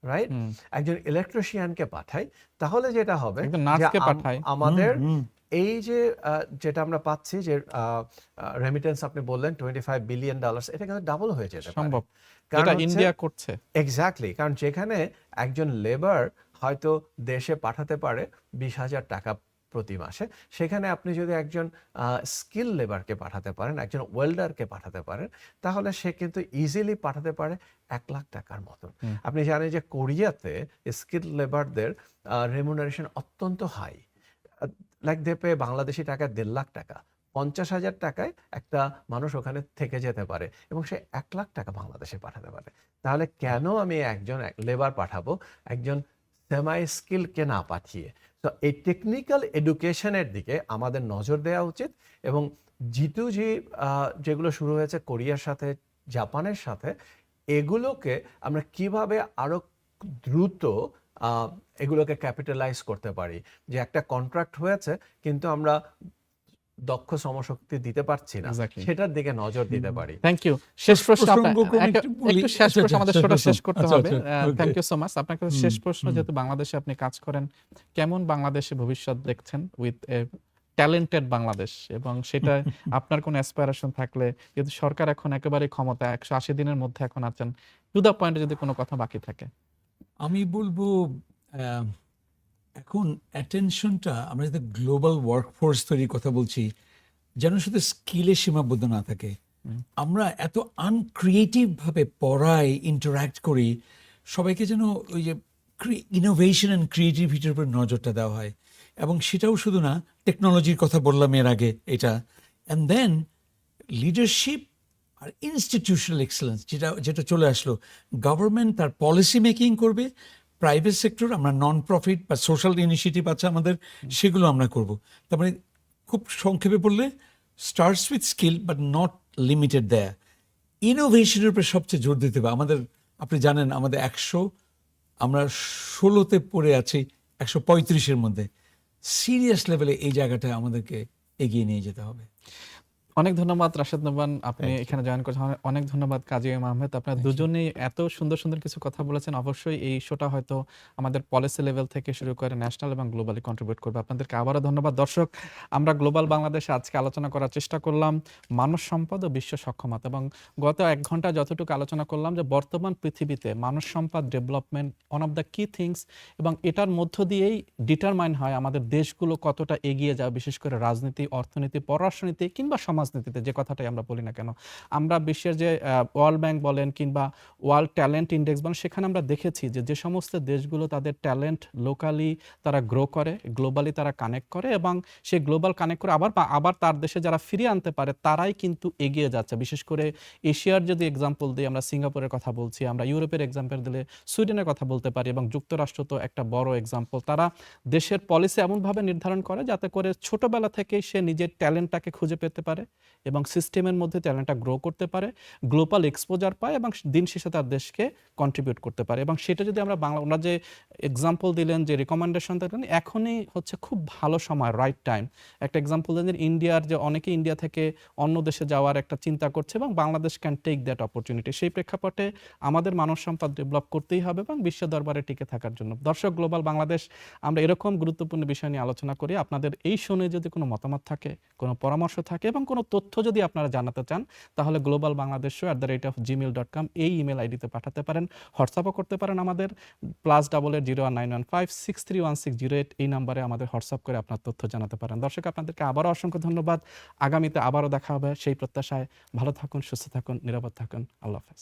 রাইট, একজন ইলেকট্রিশিয়ানকে পাঠাই, তাহলে যেটা হবে একজন যে নার্সকে পাঠাই, আমাদের এই যে যেটা আমরা পাচ্ছি যে রেমিটেন্স আপনি বললেন $25 বিলিয়ন, এটা কিন্তু ডাবল হয়ে যেতে পারে। সম্ভব, কারণ যেটা হচ্ছে- ইন্ডিয়া করছে। এক্স্যাক্টলি, কারণ যেখানে একজন লেবার হয়তো দেশে পাঠাতে পারে 20,000 টাকা প্রতি মাসে, সেখানে আপনি যদি একজন স্কিল লেবারকে পাঠাতে পারেন, একজন ওয়েল্ডারকে পাঠাতে পারেন, তাহলে সে কিন্তু ইজিলি পাঠাতে পারে 1 লাখ টাকার মতন। আপনি জানেন যে কোরিয়াতে স্কিল লেবারদের রেমুনারেশন অত্যন্ত high, like they pay Bangladeshi taka 1.5 lakh টাকা। 50,000 টাকায় একটা মানুষ ওখানে থেকে যেতে পারে এবং সে 1 লাখ টাকা বাংলাদেশে পাঠাতে পারে। তাহলে কেন আমি একজন লেবার পাঠাবো একজন সেমাই স্কিলকে না পাঠিয়ে? তো এই টেকনিক্যাল এডুকেশনের দিকে আমাদের নজর দেওয়া উচিত। এবং G2G যেগুলো শুরু হয়েছে কোরিয়ার সাথে, জাপানের সাথে, এগুলোকে আমরা কিভাবে আরো দ্রুত এগুলোকে ক্যাপিটালাইজ করতে পারি, যে একটা কন্ট্রাক্ট হয়েছে কিন্তু আমরা দক্ষ শ্রমশক্তি দিতে পারছি না, Exactly. সেটার দিকে নজর দিতে পারি। Thank you. শেষ প্রশ্ন প্রসঙ্গক্রমে একটু বলি। একটু শেষ প্রশ্ন, আমাদের শোটা শেষ করতে আচ্ছা, হবে। আচ্ছা, okay. Thank you so much. আপনার কাছে শেষ প্রশ্ন, যেহেতু বাংলাদেশে আপনি কাজ করেন, কেমন বাংলাদেশে ভবিষ্যৎ দেখছেন উইথ এ ট্যালেন্টেড বাংলাদেশ? এবং সেটা আপনার কোনো অ্যাসপিরেশন থাকলে, যেহেতু সরকার এখন একেবারে ক্ষমতা 180 দিনের মধ্যে এখন আছেন, টু দ্য পয়েন্টে যদি কোনো কথা বাকি থাকে। আমি বলবো এখন অ্যাটেনশনটা, আমরা যদি গ্লোবাল ওয়ার্কফোর্স তৈরির কথা বলছি, যেন শুধু স্কিলে সীমাবদ্ধ না থাকে। আমরা এত আনক্রিয়েটিভ ভাবে পড়াই, ইন্টারাক্ট করি, সবাইকে যেন ওই যে ইনোভেশন অ্যান্ড ক্রিয়েটিভিটির উপর নজরটা দেওয়া হয়। এবং সেটাও শুধু না, টেকনোলজির কথা বললাম এর আগে, এটা অ্যান্ড দেন লিডারশিপ আর ইনস্টিটিউশনাল এক্সেলেন্স, যেটা চলে আসলো। গভর্নমেন্ট তার পলিসি মেকিং করবে, প্রাইভেট সেক্টর, আমরা নন প্রফিট বা সোশ্যাল ইনিশিয়েটিভ আছে আমাদের, সেগুলো আমরা করব। তার মানে খুব সংক্ষেপে বললে, starts with skill but not limited there. ইনোভেশনের উপরে সবচেয়ে জোর দিতে হবে আমাদের। আপনি জানেন আমাদের আমরা 16তে পড়ে আছি 135-এর মধ্যে। সিরিয়াস লেভেলে এই জায়গাটা আমাদেরকে এগিয়ে নিয়ে যেতে হবে। অনেক ধন্যবাদ রাশেদ নোমান, আপনি থ্যাংক ইউ। এখানে জয়েন করেছেন। অনেক ধন্যবাদ কাজী এম আহমেদ। আপনারা Thank you. দুজনেই এত সুন্দর, সুন্দর কিছু কথা বলেছেন। অবশ্যই এই শোটা হয়তো আমাদের পলিসি লেভেল থেকে শুরু করে ন্যাশনাল এবং গ্লোবালি কন্ট্রিবিউট করবে। আপনাদেরকে আবারও ধন্যবাদ। দর্শক, আমরা গ্লোবাল বাংলাদেশে আজকে আলোচনা করার চেষ্টা করলাম মানব সম্পদ ও বিশ্ব সক্ষমতা, এবং গত ১ ঘন্টা যতটুকু আলোচনা করলাম যে বর্তমান পৃথিবীতে মানব সম্পদ ডেভেলপমেন্ট ওয়ান অফ দ্য কি থিংস, এবং এটার মধ্য দিয়েই ডিটারমাইন হয় আমাদের দেশগুলো কতটা এগিয়ে যাবে, বিশেষ করে রাজনীতি, অর্থনীতি, পররাষ্ট্রনীতি কিংবা সমাজনীতিতে, যে কথাটাই আমরা বলি না কেন। আমরা বিশ্বের যে ওয়ার্ল্ড ব্যাংক বলেন কিংবা ওয়ার্ল্ড ট্যালেন্ট ইন্ডেক্স বলেন, সেখানে আমরা দেখেছি যে যে সমস্ত দেশগুলো তাদের ট্যালেন্ট লোকালি তারা গ্রো করে, গ্লোবালি তারা কানেক্ট করে, এবং সেই গ্লোবাল কানেক্ট করে আবার তার দেশে যারা ফিরিয়ে আনতে পারে তারাই কিন্তু এগিয়ে যাচ্ছে। বিশেষ করে এশিয়ার যদি এক্সাম্পল দিই, আমরা সিঙ্গাপুরের কথা বলছি, আমরা ইউরোপের এক্সাম্পল দিলে সুইডেনের কথা বলতে পারি, এবং যুক্তরাষ্ট্র তো একটা বড় এক্সাম্পল। তারা দেশের পলিসি এমনভাবে নির্ধারণ করে যাতে করে ছোটবেলা থেকেই সে নিজের ট্যালেন্টটাকে খুঁজে পেতে পারে এবং সিস্টেমের মধ্যে ট্যালেন্টটা গ্রো করতে পারে, গ্লোবাল এক্সপোজার পায়, এবং দিন শেষে তার দেশকে কন্ট্রিবিউট করতে পারে। এবং সেটা যদি আমরা ওনারা যে এক্সাম্পল দিলেন, যে রিকমেন্ডেশন দিলেন, এখনই হচ্ছে খুব ভালো সময়, রাইট টাইম। একটা এক্সাম্পল দিলেন ইন্ডিয়ার, যে অনেকে ইন্ডিয়া থেকে অন্য দেশে যাওয়ার একটা চিন্তা করছে এবং Bangladesh can take that opportunity. সেই প্রেক্ষাপটে আমাদের মানব সম্পদ ডেভেলপ করতেই হবে এবং বিশ্ব দরবারে টিকে থাকার জন্য। দর্শক, গ্লোবাল বাংলাদেশ আমরা এরকম গুরুত্বপূর্ণ বিষয় নিয়ে আলোচনা করি। আপনাদের এই শুনে যদি কোনো মতামত থাকে, কোনো পরামর্শ থাকে এবং কোনো তথ্য যদি আপনারা জানাতে চান, তাহলে গ্লোবাল বাংলাদেশ show@gmail.com এই ইমেল আইডিতে পাঠাতে পারেন। হোয়াটসঅ্যাপও করতে পারেন আমাদের +88 01915 631608 এই নাম্বারে আমাদের হোয়াটসঅ্যাপ করে আপনার তথ্য জানাতে পারেন। দর্শক, আপনাদেরকে আবারও অসংখ্য ধন্যবাদ। আগামীতে আবারও দেখা হবে সেই প্রত্যাশায়। ভালো থাকুন, সুস্থ থাকুন, নিরাপদ থাকুন। আল্লাহ হাফেজ।